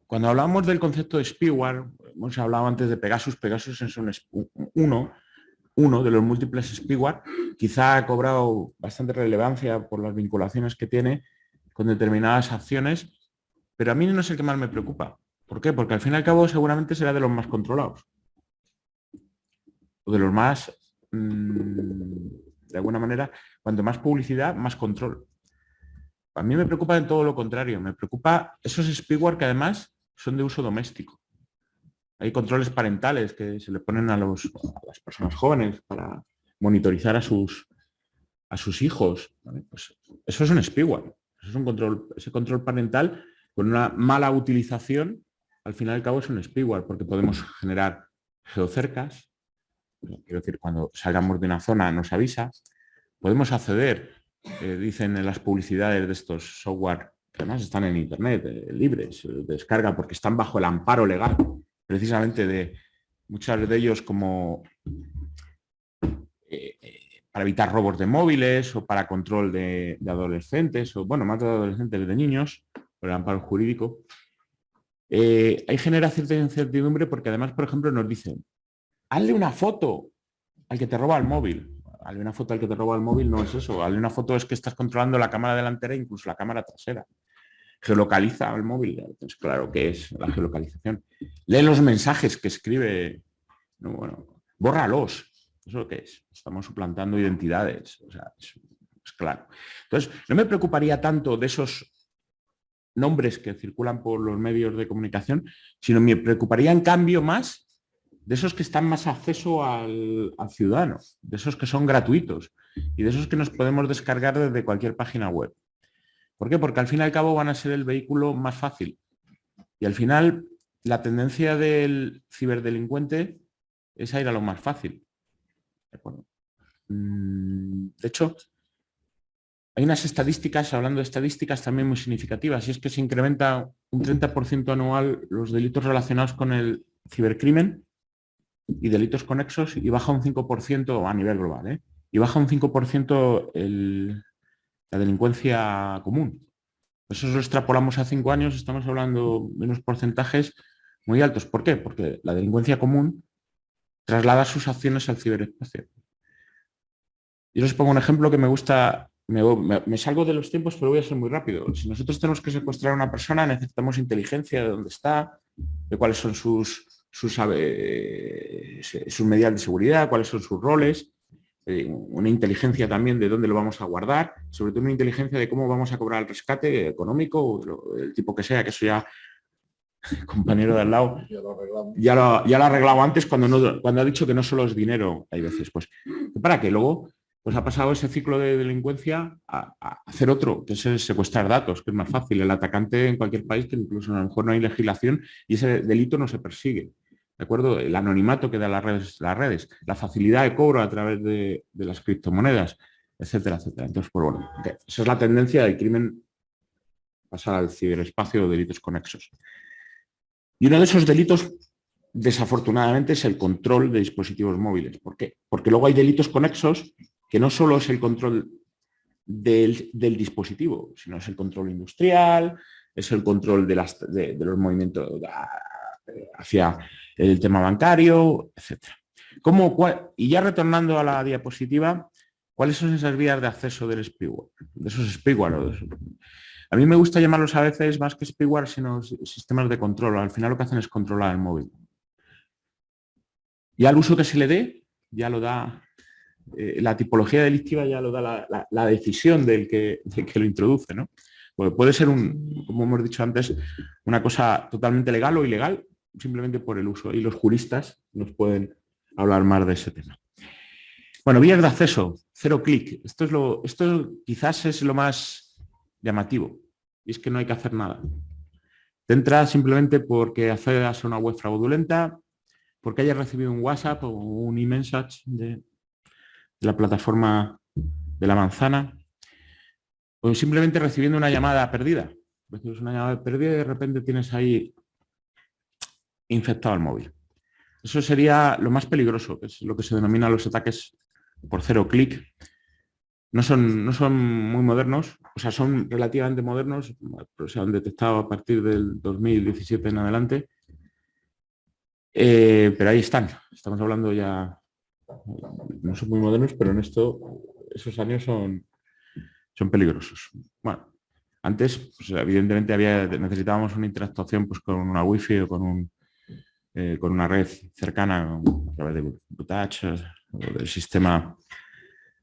cuando hablamos del concepto de spyware, hemos hablado antes de Pegasus. Pegasus es uno de los múltiples spyware. Quizá ha cobrado bastante relevancia por las vinculaciones que tiene con determinadas acciones, pero a mí no es el que más me preocupa. ¿Por qué? Porque al fin y al cabo seguramente será de los más controlados. O de los más... de alguna manera, cuanto más publicidad, más control. A mí me preocupa en todo lo contrario. Me preocupa esos spyware que además son de uso doméstico. Hay controles parentales que se le ponen a las personas jóvenes para monitorizar a sus hijos. ¿Vale? Pues eso es un spyware. Eso es un control, ese control parental con una mala utilización, al fin y al cabo es un spyware, porque podemos generar geocercas. Quiero decir, cuando salgamos de una zona nos avisa. Podemos acceder, dicen en las publicidades de estos software, que además están en internet, libres, de descarga, porque están bajo el amparo legal, precisamente de muchos de ellos como para evitar robos de móviles o para control de adolescentes, o bueno, más de adolescentes, de niños, por el amparo jurídico. Ahí genera cierta incertidumbre porque además, por ejemplo, nos dicen, hazle una foto al que te roba el móvil. Hazle una foto al que te roba el móvil no es eso. Hazle una foto es que estás controlando la cámara delantera e incluso la cámara trasera. Geolocaliza el móvil. Entonces, claro, ¿qué es la geolocalización? Lee los mensajes que escribe. No, bueno, bórralos. ¿Eso qué es? Estamos suplantando identidades. O sea, es claro. Entonces, no me preocuparía tanto de esos nombres que circulan por los medios de comunicación, sino me preocuparía en cambio más de esos que están más acceso al ciudadano, de esos que son gratuitos y de esos que nos podemos descargar desde cualquier página web. ¿Por qué? Porque al fin y al cabo van a ser el vehículo más fácil. Y al final la tendencia del ciberdelincuente es a ir a lo más fácil. ¿De acuerdo? De hecho, hay unas estadísticas, hablando de estadísticas también muy significativas, y es que se incrementa un 30% anual los delitos relacionados con el cibercrimen y delitos conexos y baja un 5% a nivel global, y baja un 5% la delincuencia común. Eso lo extrapolamos a 5 años, estamos hablando de unos porcentajes muy altos. ¿Por qué? Porque la delincuencia común traslada sus acciones al ciberespacio. Yo les pongo un ejemplo que me gusta, me salgo de los tiempos, pero voy a ser muy rápido. Si nosotros tenemos que secuestrar a una persona, necesitamos inteligencia de dónde está, de cuáles son sus medidas de seguridad, cuáles son sus roles, una inteligencia también de dónde lo vamos a guardar, sobre todo una inteligencia de cómo vamos a cobrar el rescate económico, o el tipo que sea, que eso ya, compañero de al lado, ya lo ha arreglado antes cuando ha dicho que no solo es dinero, hay veces, pues, para que luego pues ha pasado ese ciclo de delincuencia a hacer otro, que es el secuestrar datos, que es más fácil. El atacante en cualquier país, que incluso a lo mejor no hay legislación y ese delito no se persigue. ¿De acuerdo? El anonimato que da las redes, la facilidad de cobro a través de las criptomonedas, etcétera, etcétera. Entonces, pues bueno, esa es la tendencia del crimen pasar al ciberespacio o delitos conexos. Y uno de esos delitos, desafortunadamente, es el control de dispositivos móviles. ¿Por qué? Porque luego hay delitos conexos que no solo es el control del dispositivo, sino es el control industrial, es el control de los movimientos hacia el tema bancario, etc. Y ya retornando a la diapositiva, ¿cuáles son esas vías de acceso del spyware? De esos spyware. A mí me gusta llamarlos a veces más que spyware, sino sistemas de control. Al final lo que hacen es controlar el móvil. Ya el uso que se le dé, ya lo da la tipología delictiva, ya lo da la decisión del que lo introduce, ¿no? Porque puede ser, como hemos dicho antes, una cosa totalmente legal o ilegal, simplemente por el uso. Y los juristas nos pueden hablar más de ese tema. Bueno, vías de acceso, 0 clic. Esto quizás es lo más llamativo. Y es que no hay que hacer nada. Te entra simplemente porque accedas a una web fraudulenta, porque hayas recibido un WhatsApp o un e-message de la plataforma de la manzana, o simplemente recibiendo una llamada perdida. Recibes una llamada perdida y de repente tienes ahí infectado el móvil. Eso sería lo más peligroso, que es lo que se denomina los ataques por 0 clic. No son muy modernos, o sea, son relativamente modernos, pero se han detectado a partir del 2017 en adelante. Pero ahí están. Estamos hablando ya, no son muy modernos, pero en esos años son peligrosos. Bueno, antes, pues, evidentemente necesitábamos una interactuación pues, con una wifi o con una red cercana a través de Bluetooth o del sistema,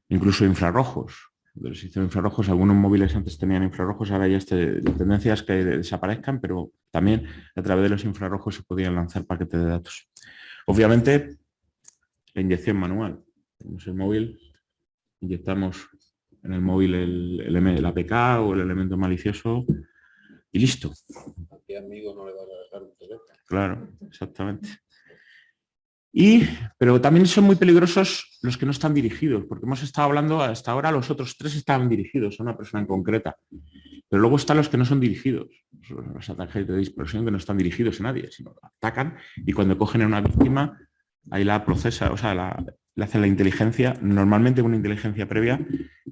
incluso infrarrojos. Del sistema infrarrojos, algunos móviles antes tenían infrarrojos, ahora ya la tendencia es que desaparezcan, pero también a través de los infrarrojos se podían lanzar paquetes de datos. Obviamente, la inyección manual. Tenemos el móvil, inyectamos en el móvil el APK o el elemento malicioso y listo. ¿A qué amigo no le vas a dejar un teléfono? Claro, exactamente. Pero también son muy peligrosos los que no están dirigidos, porque hemos estado hablando hasta ahora, los otros 3 estaban dirigidos a una persona en concreta, pero luego están los que no son dirigidos, los ataques de dispersión que no están dirigidos a nadie, sino atacan y cuando cogen a una víctima, ahí la procesa, o sea, le hacen la inteligencia, normalmente una inteligencia previa,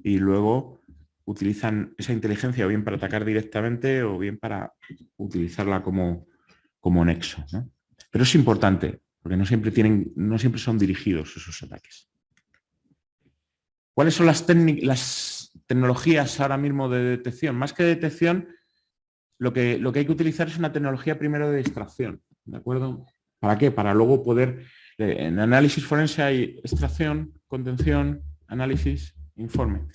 y luego utilizan esa inteligencia o bien para atacar directamente o bien para utilizarla como nexo, ¿no? Pero es importante, porque no siempre son dirigidos esos ataques. ¿Cuáles son las tecnologías ahora mismo de detección? Más que de detección, lo que hay que utilizar es una tecnología primero de extracción, ¿de acuerdo? ¿Para qué? Para luego poder, en análisis forense hay extracción, contención, análisis, informe.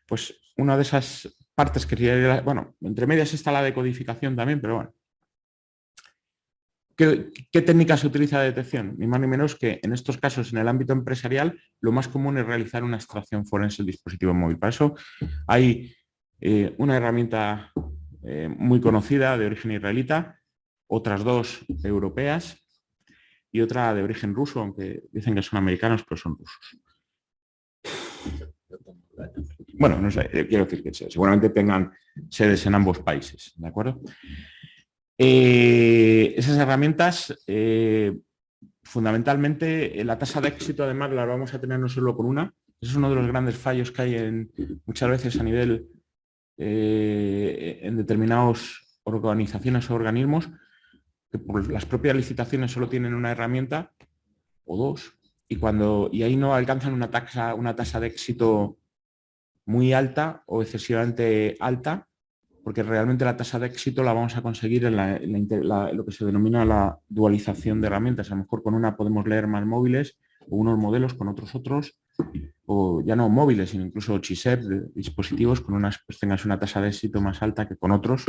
Pues una de esas partes que sería, bueno, entre medias está la decodificación también, pero bueno. ¿Qué técnica se utiliza de detección? Ni más ni menos que en estos casos, en el ámbito empresarial, lo más común es realizar una extracción forense del dispositivo móvil. Para eso hay una herramienta muy conocida de origen israelita, otras dos europeas y otra de origen ruso, aunque dicen que son americanos, pero son rusos. Bueno, no sé, quiero decir que seguramente tengan sedes en ambos países, ¿de acuerdo? Esas herramientas, fundamentalmente, la tasa de éxito, además, la vamos a tener no solo con una. Ese es uno de los grandes fallos que hay muchas veces a nivel en determinadas organizaciones o organismos, que por las propias licitaciones solo tienen una herramienta o dos, y ahí no alcanzan una tasa de éxito muy alta o excesivamente alta, porque realmente la tasa de éxito la vamos a conseguir en lo que se denomina la dualización de herramientas. A lo mejor con una podemos leer más móviles o unos modelos con otros, o ya no móviles, sino incluso chipset de dispositivos, con unas pues tengas una tasa de éxito más alta que con otros.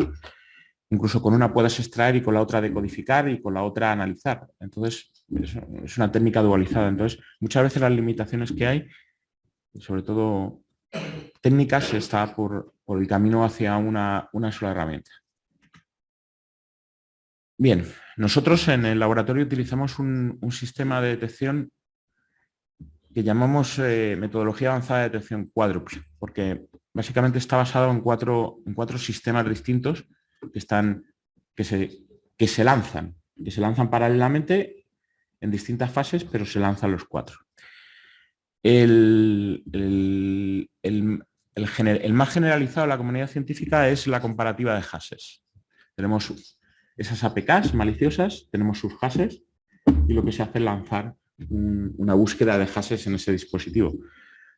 Incluso con una puedes extraer y con la otra decodificar y con la otra analizar. Entonces, es una técnica dualizada. Entonces, muchas veces las limitaciones que hay, sobre todo técnicas, está por el camino hacia una sola herramienta. Bien, nosotros en el laboratorio utilizamos un sistema de detección que llamamos metodología avanzada de detección cuádruple, porque básicamente está basado en cuatro sistemas distintos que se lanzan paralelamente en distintas fases, pero se lanzan los cuatro. El más generalizado de la comunidad científica es la comparativa de hashes. Tenemos esas APKs maliciosas, tenemos sus hashes, y lo que se hace es lanzar una búsqueda de hashes en ese dispositivo.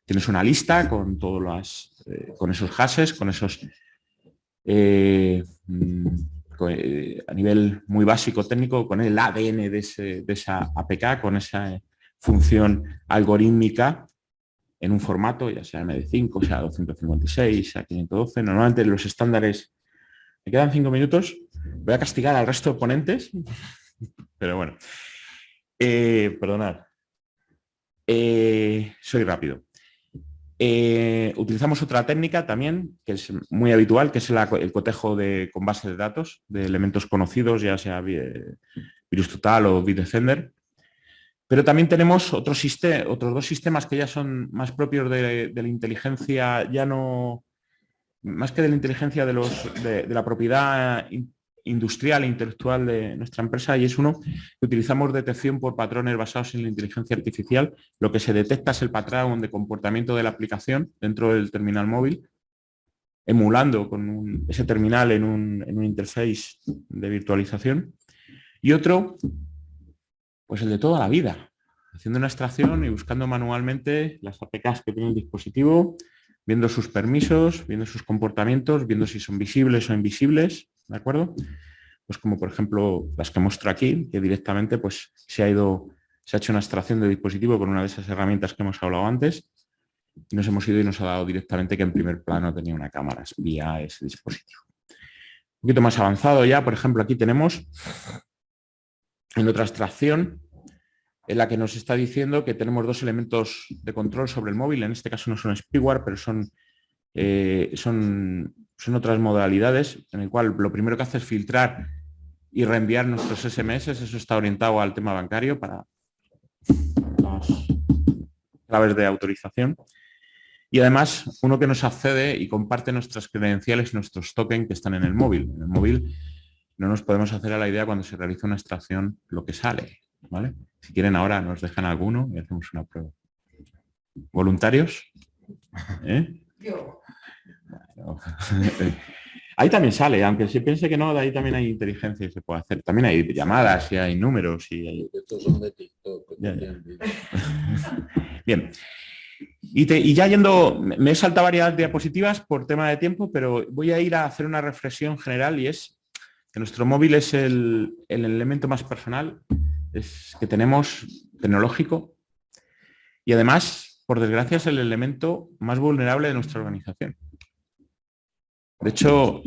Tienes una lista con con esos hashes, con esos a nivel muy básico técnico, con el ADN de esa APK, con esa función algorítmica en un formato, ya sea MD5, sea 256, sea 512. Normalmente los estándares... Me quedan 5 minutos. Voy a castigar al resto de ponentes, pero bueno. Perdonad. Soy rápido. Utilizamos otra técnica también, que es muy habitual, que es el cotejo con base de datos, de elementos conocidos, ya sea Virus Total o Bitdefender. Pero también tenemos otros dos sistemas que ya son más propios de la inteligencia, ya no, más que de la inteligencia de la propiedad industrial e intelectual de nuestra empresa, y es uno que utilizamos detección por patrones basados en la inteligencia artificial. Lo que se detecta es el patrón de comportamiento de la aplicación dentro del terminal móvil, emulando con ese terminal en un interface de virtualización. Y otro, pues el de toda la vida, haciendo una extracción y buscando manualmente las APKs que tiene el dispositivo, viendo sus permisos, viendo sus comportamientos, viendo si son visibles o invisibles, ¿de acuerdo? Pues como por ejemplo las que muestro aquí, que directamente pues se ha hecho una extracción de dispositivo con una de esas herramientas que hemos hablado antes, y nos hemos ido y nos ha dado directamente que en primer plano tenía una cámara espía ese dispositivo. Un poquito más avanzado ya, por ejemplo, aquí tenemos en otra extracción en la que nos está diciendo que tenemos dos elementos de control sobre el móvil. En este caso no son spyware, pero son otras modalidades, en el cual lo primero que hace es filtrar y reenviar nuestros SMS. Eso está orientado al tema bancario para las claves de autorización. Y además, uno que nos accede y comparte nuestras credenciales, nuestros tokens que están en el móvil. En el móvil no nos podemos hacer a la idea cuando se realiza una extracción lo que sale, ¿vale? Si quieren ahora nos dejan alguno y hacemos una prueba. ¿Voluntarios? Bueno. Ahí también sale, aunque se piense que no, de ahí también hay inteligencia y se puede hacer. También hay llamadas y hay números y hay... Estos son de TikTok. Bien. Y ya yendo, me he saltado varias diapositivas por tema de tiempo, pero voy a ir a hacer una reflexión general y es que nuestro móvil es el elemento más personal que tenemos tecnológico y además, por desgracia, es el elemento más vulnerable de nuestra organización. De hecho,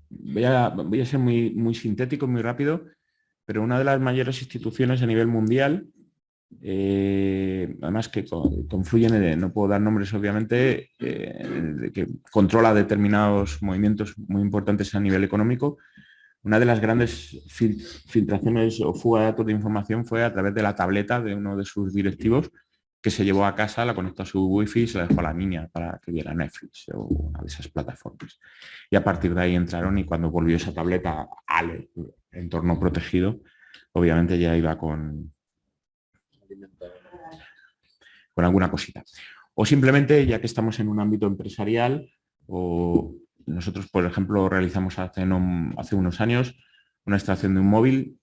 voy a ser muy sintético, muy rápido, pero una de las mayores instituciones a nivel mundial, además que confluyen, no puedo dar nombres obviamente, que controla determinados movimientos muy importantes a nivel económico, una de las grandes filtraciones o fuga de datos de información fue a través de la tableta de uno de sus directivos, que se llevó a casa, la conectó a su wifi y se la dejó a la niña para que viera Netflix o una de esas plataformas. Y a partir de ahí entraron y cuando volvió esa tableta al entorno protegido, obviamente ya iba con alguna cosita. O simplemente, ya que estamos en un ámbito empresarial, o nosotros, por ejemplo, realizamos hace unos años una extracción de un móvil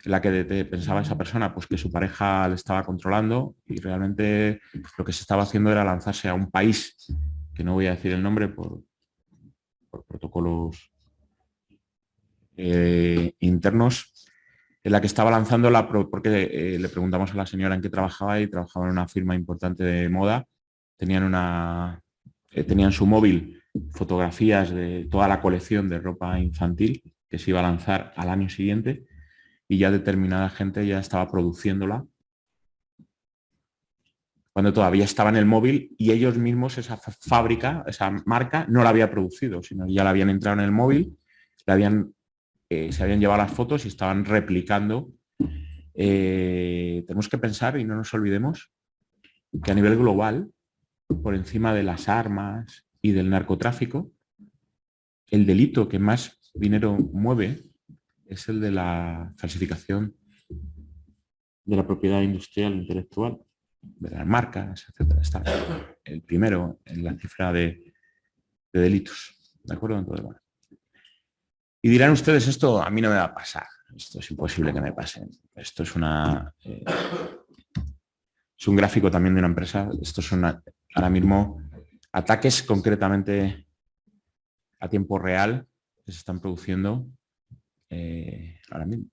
en la que pensaba esa persona pues que su pareja le estaba controlando y realmente lo que se estaba haciendo era lanzarse a un país, que no voy a decir el nombre por protocolos internos, en la que estaba lanzando porque le preguntamos a la señora en qué trabajaba y trabajaba en una firma importante de moda. Tenían su móvil fotografías de toda la colección de ropa infantil que se iba a lanzar al año siguiente y ya determinada gente ya estaba produciéndola cuando todavía estaba en el móvil y ellos mismos, esa fábrica, esa marca, no la había producido, sino ya la habían entrado en el móvil, se habían llevado las fotos y estaban replicando. Tenemos que pensar y no nos olvidemos que a nivel global, por encima de las armas y del narcotráfico, el delito que más dinero mueve es el de la falsificación de la propiedad industrial intelectual, de las marcas, etcétera. Está el primero en la cifra de delitos. ¿De acuerdo? Entonces, bueno. Y dirán ustedes, esto a mí no me va a pasar. Esto es imposible que me pase. Esto es es un gráfico también de una empresa. Estos son ahora mismo ataques concretamente a tiempo real que se están produciendo ahora mismo.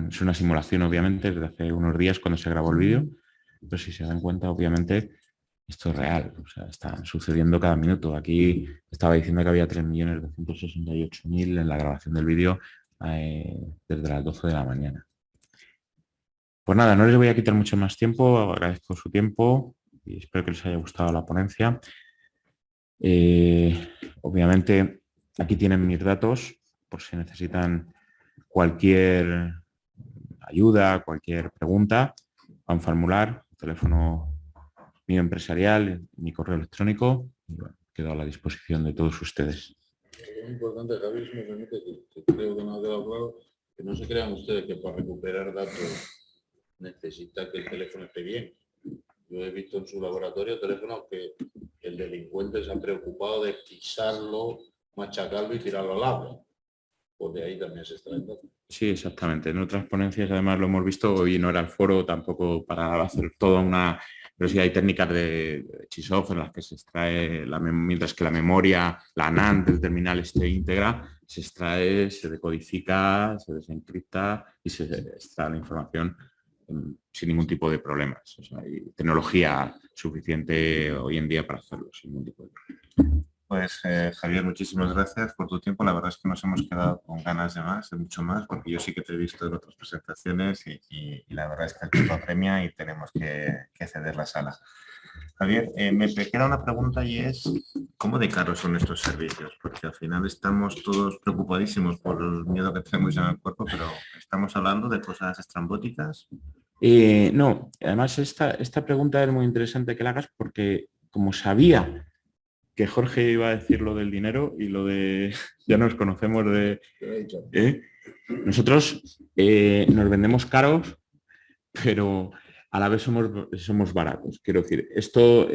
Es una simulación, obviamente, desde hace unos días cuando se grabó el vídeo, pero si se dan cuenta, obviamente, esto es real. O sea, está sucediendo cada minuto. Aquí estaba diciendo que había 3.268.000 en la grabación del vídeo desde las 12 de la mañana. Pues nada, no les voy a quitar mucho más tiempo. Agradezco su tiempo y espero que les haya gustado la ponencia. Obviamente, aquí tienen mis datos por si necesitan cualquier ayuda, cualquier pregunta, a un formular, teléfono mío empresarial, mi correo electrónico, y bueno, quedo a la disposición de todos ustedes. Es importante, Javier, si me permite, que creo que no ha quedado claro, que no se crean ustedes que para recuperar datos necesita que el teléfono esté bien. Yo he visto en su laboratorio teléfonos que el delincuente se ha preocupado de pisarlo, machacarlo y tirarlo al agua. Pues de ahí también se extrae el dato. Sí, exactamente. En otras ponencias además lo hemos visto, hoy no era el foro tampoco para hacer toda una... Pero sí hay técnicas de Chisov en las que se extrae, mientras que la memoria, la NAND del terminal esté íntegra, se extrae, se decodifica, se desencripta y se extrae la información sin ningún tipo de problemas. O sea, hay tecnología suficiente hoy en día para hacerlo sin ningún tipo de problemas. Pues Javier, muchísimas gracias por tu tiempo. La verdad es que nos hemos quedado con ganas de más, de mucho más, porque yo sí que te he visto en otras presentaciones y la verdad es que el tiempo apremia y tenemos que ceder la sala. Javier, me queda una pregunta y es, ¿cómo de caros son estos servicios? Porque al final estamos todos preocupadísimos por el miedo que tenemos en el cuerpo, pero ¿estamos hablando de cosas estrambóticas? No, además esta pregunta es muy interesante que la hagas porque como sabía que Jorge iba a decir lo del dinero y lo de... ya nos conocemos de... Nosotros nos vendemos caros pero a la vez somos baratos. Quiero decir, esto,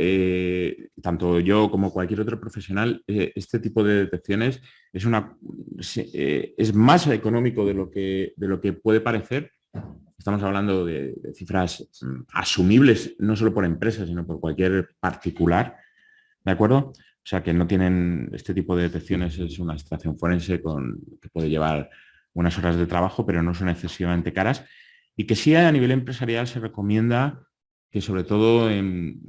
tanto yo como cualquier otro profesional, este tipo de detecciones es más económico de lo que puede parecer. Estamos hablando de cifras asumibles, no solo por empresas, sino por cualquier particular, ¿de acuerdo? O sea, que no tienen este tipo de detecciones, es una extracción forense que puede llevar unas horas de trabajo, pero no son excesivamente caras. Y que sí a nivel empresarial se recomienda que sobre todo,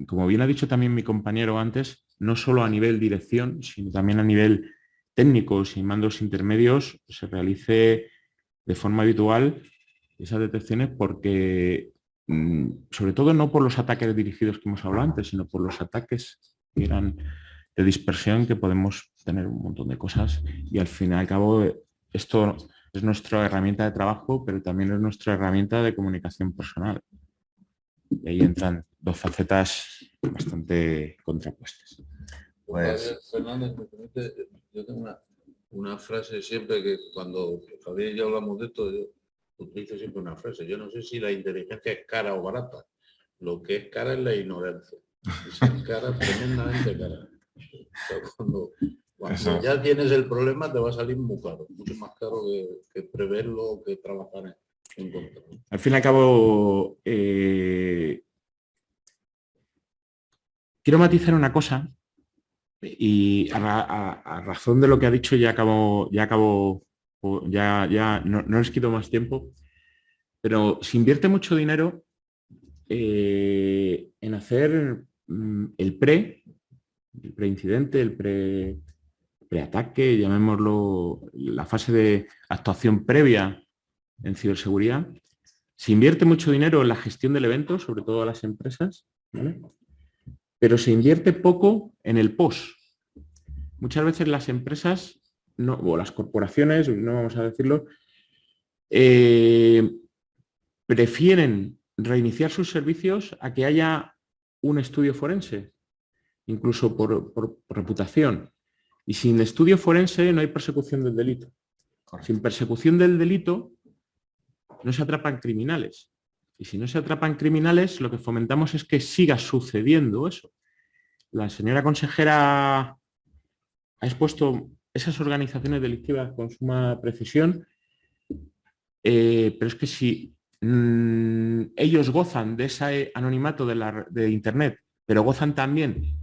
como bien ha dicho también mi compañero antes, no solo a nivel dirección, sino también a nivel técnico y mandos intermedios se realice de forma habitual esas detecciones porque, sobre todo no por los ataques dirigidos que hemos hablado antes, sino por los ataques que eran de dispersión, que podemos tener un montón de cosas y al fin y al cabo esto es nuestra herramienta de trabajo, pero también es nuestra herramienta de comunicación personal. Y ahí entran dos facetas bastante contrapuestas. Pues, Fernández, yo tengo una frase siempre que cuando Javier y yo hablamos de esto, yo utilizo siempre una frase. Yo no sé si la inteligencia es cara o barata. Lo que es cara es la ignorancia. Y si es cara, tremendamente cara. Cuando ya tienes el problema te va a salir muy caro, mucho más caro que preverlo, que trabajar en contra. Al fin y al cabo, quiero matizar una cosa y a razón de lo que ha dicho ya no les quito más tiempo, pero se invierte mucho dinero en hacer el preincidente, el preataque, llamémoslo, la fase de actuación previa en ciberseguridad. Se invierte mucho dinero en la gestión del evento, sobre todo a las empresas, ¿vale? Pero se invierte poco en el post. Muchas veces las empresas, o las corporaciones, no vamos a decirlo, prefieren reiniciar sus servicios a que haya un estudio forense, incluso por reputación. Y sin estudio forense no hay persecución del delito. Sin persecución del delito no se atrapan criminales. Y si no se atrapan criminales, lo que fomentamos es que siga sucediendo eso. La señora consejera ha expuesto esas organizaciones delictivas con suma precisión, pero es que si ellos gozan de ese anonimato de Internet, pero gozan también,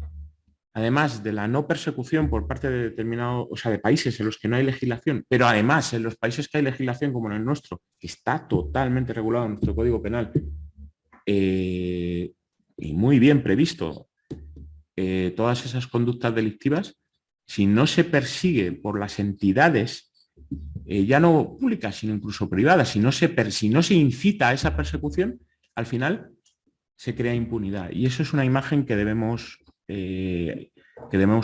además de la no persecución por parte de determinados, o sea, de países en los que no hay legislación, pero además en los países que hay legislación, como en el nuestro, que está totalmente regulado en nuestro Código Penal y muy bien previsto, todas esas conductas delictivas, si no se persigue por las entidades, ya no públicas, sino incluso privadas, si no se incita a esa persecución, al final se crea impunidad. Y eso es una imagen que debemos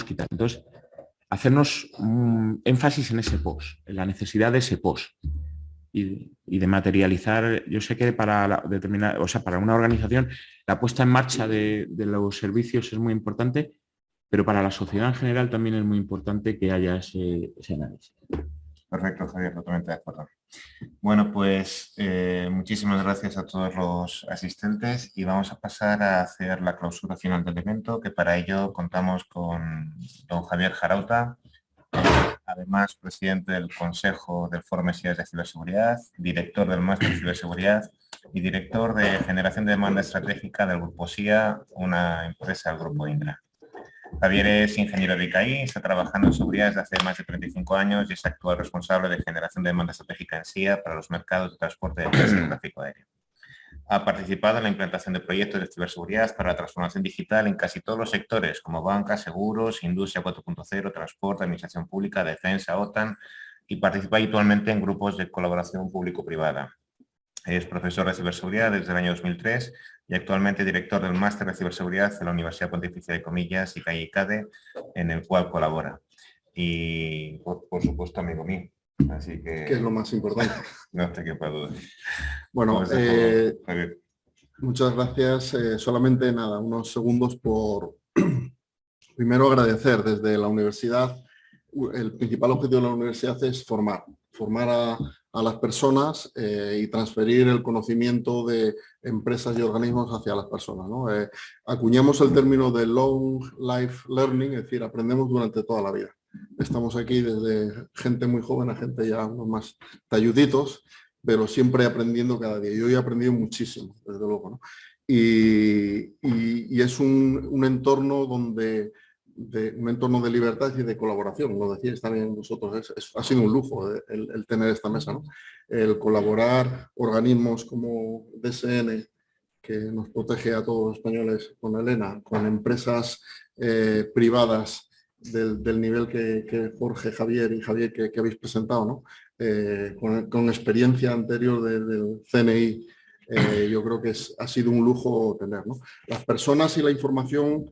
quitar. Entonces, hacernos énfasis en ese post, en la necesidad de ese post y de materializar. Yo sé que para una organización la puesta en marcha de los servicios es muy importante, pero para la sociedad en general también es muy importante que haya ese análisis. Perfecto, Javier, totalmente de acuerdo. Bueno, pues muchísimas gracias a todos los asistentes y vamos a pasar a hacer la clausura final del evento, que para ello contamos con don Javier Jarauta, además presidente del Consejo del Foro Mesías de Ciberseguridad, director del Máster de Ciberseguridad y director de Generación de Demanda Estratégica del Grupo SIA, una empresa del Grupo Indra. Javier es ingeniero de ICAI, está trabajando en seguridad desde hace más de 35 años y es actual responsable de generación de demanda estratégica en SIA para los mercados de transporte de empresas y tráfico aéreo. Ha participado en la implantación de proyectos de ciberseguridad para la transformación digital en casi todos los sectores, como banca, seguros, industria 4.0, transporte, administración pública, defensa, OTAN, y participa habitualmente en grupos de colaboración público-privada. Es profesor de ciberseguridad desde el año 2003 y actualmente director del Máster de Ciberseguridad de la Universidad Pontificia de Comillas, ICAI-ICADE, en el cual colabora. Y, por supuesto, amigo mío. Así que es lo más importante. No te quepa duda. Bueno, muchas gracias. Solamente unos segundos por primero agradecer desde la universidad. El principal objetivo de la universidad es formar a las personas y transferir el conocimiento de empresas y organismos hacia las personas, ¿no? Acuñamos el término de long life learning, es decir, aprendemos durante toda la vida. Estamos aquí desde gente muy joven a gente ya unos más talluditos, pero siempre aprendiendo cada día. Yo he aprendido muchísimo, desde luego, ¿no? Y es un entorno donde un entorno de libertad y de colaboración, lo decíais también vosotros, ha sido un lujo el tener esta mesa, ¿no? El colaborar, organismos como DSN, que nos protege a todos los españoles con Elena, con empresas privadas del nivel que Jorge, Javier y Javier que habéis presentado, ¿no? Con experiencia anterior del CNI, yo creo que ha sido un lujo tener, ¿no? Las personas y la información,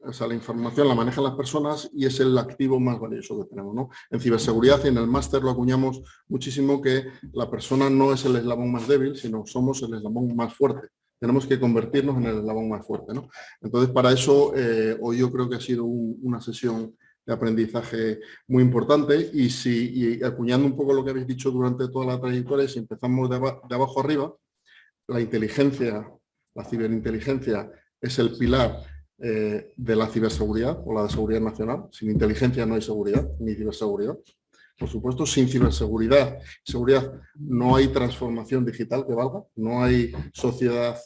o sea, la información la manejan las personas y es el activo más valioso que tenemos, ¿no? En ciberseguridad y en el máster lo acuñamos muchísimo, que la persona no es el eslabón más débil, sino somos el eslabón más fuerte. Tenemos que convertirnos en el eslabón más fuerte, ¿no? Entonces, para eso, hoy yo creo que ha sido una sesión de aprendizaje muy importante y acuñando un poco lo que habéis dicho durante toda la trayectoria, si empezamos de abajo arriba, la inteligencia, la ciberinteligencia es el pilar de la ciberseguridad o la de seguridad nacional. Sin inteligencia no hay seguridad, ni ciberseguridad. Por supuesto, sin ciberseguridad y seguridad no hay transformación digital que valga, no hay sociedad,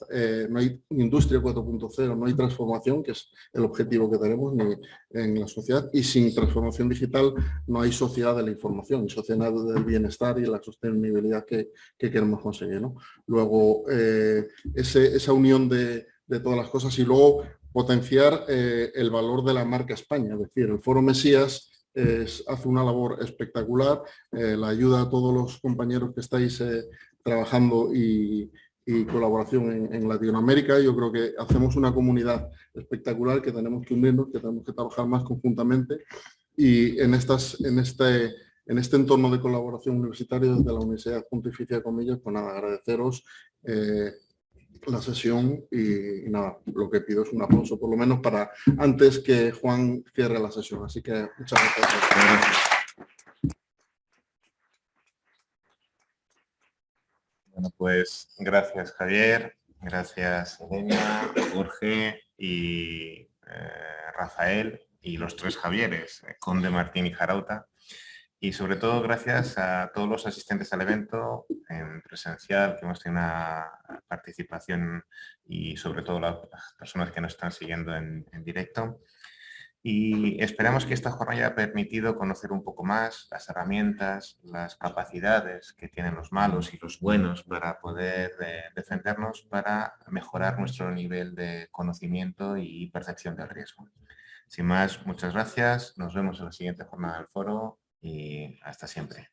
no hay industria 4.0, no hay transformación, que es el objetivo que tenemos ni en la sociedad, y sin transformación digital no hay sociedad de la información, ni sociedad del bienestar y la sostenibilidad que queremos conseguir, ¿no? Luego, esa unión de todas las cosas y luego potenciar el valor de la marca España, es decir, el Foro Mesías hace una labor espectacular, la ayuda a todos los compañeros que estáis trabajando y colaboración en Latinoamérica. Yo creo que hacemos una comunidad espectacular, que tenemos que unirnos, que tenemos que trabajar más conjuntamente y en este entorno de colaboración universitaria desde la Universidad Pontificia de Comillas, pues nada, agradeceros la sesión y nada, lo que pido es un aplauso por lo menos para antes que Juan cierre la sesión. Así que muchas gracias. Bueno, pues gracias Javier, gracias Elena, Jorge y Rafael y los tres Javieres, Conde, Martín y Jarauta. Y sobre todo gracias a todos los asistentes al evento en presencial, que hemos tenido una participación y sobre todo las personas que nos están siguiendo en directo. Y esperamos que esta jornada haya permitido conocer un poco más las herramientas, las capacidades que tienen los malos y los buenos para poder defendernos, para mejorar nuestro nivel de conocimiento y percepción del riesgo. Sin más, muchas gracias. Nos vemos en la siguiente jornada del foro y hasta siempre.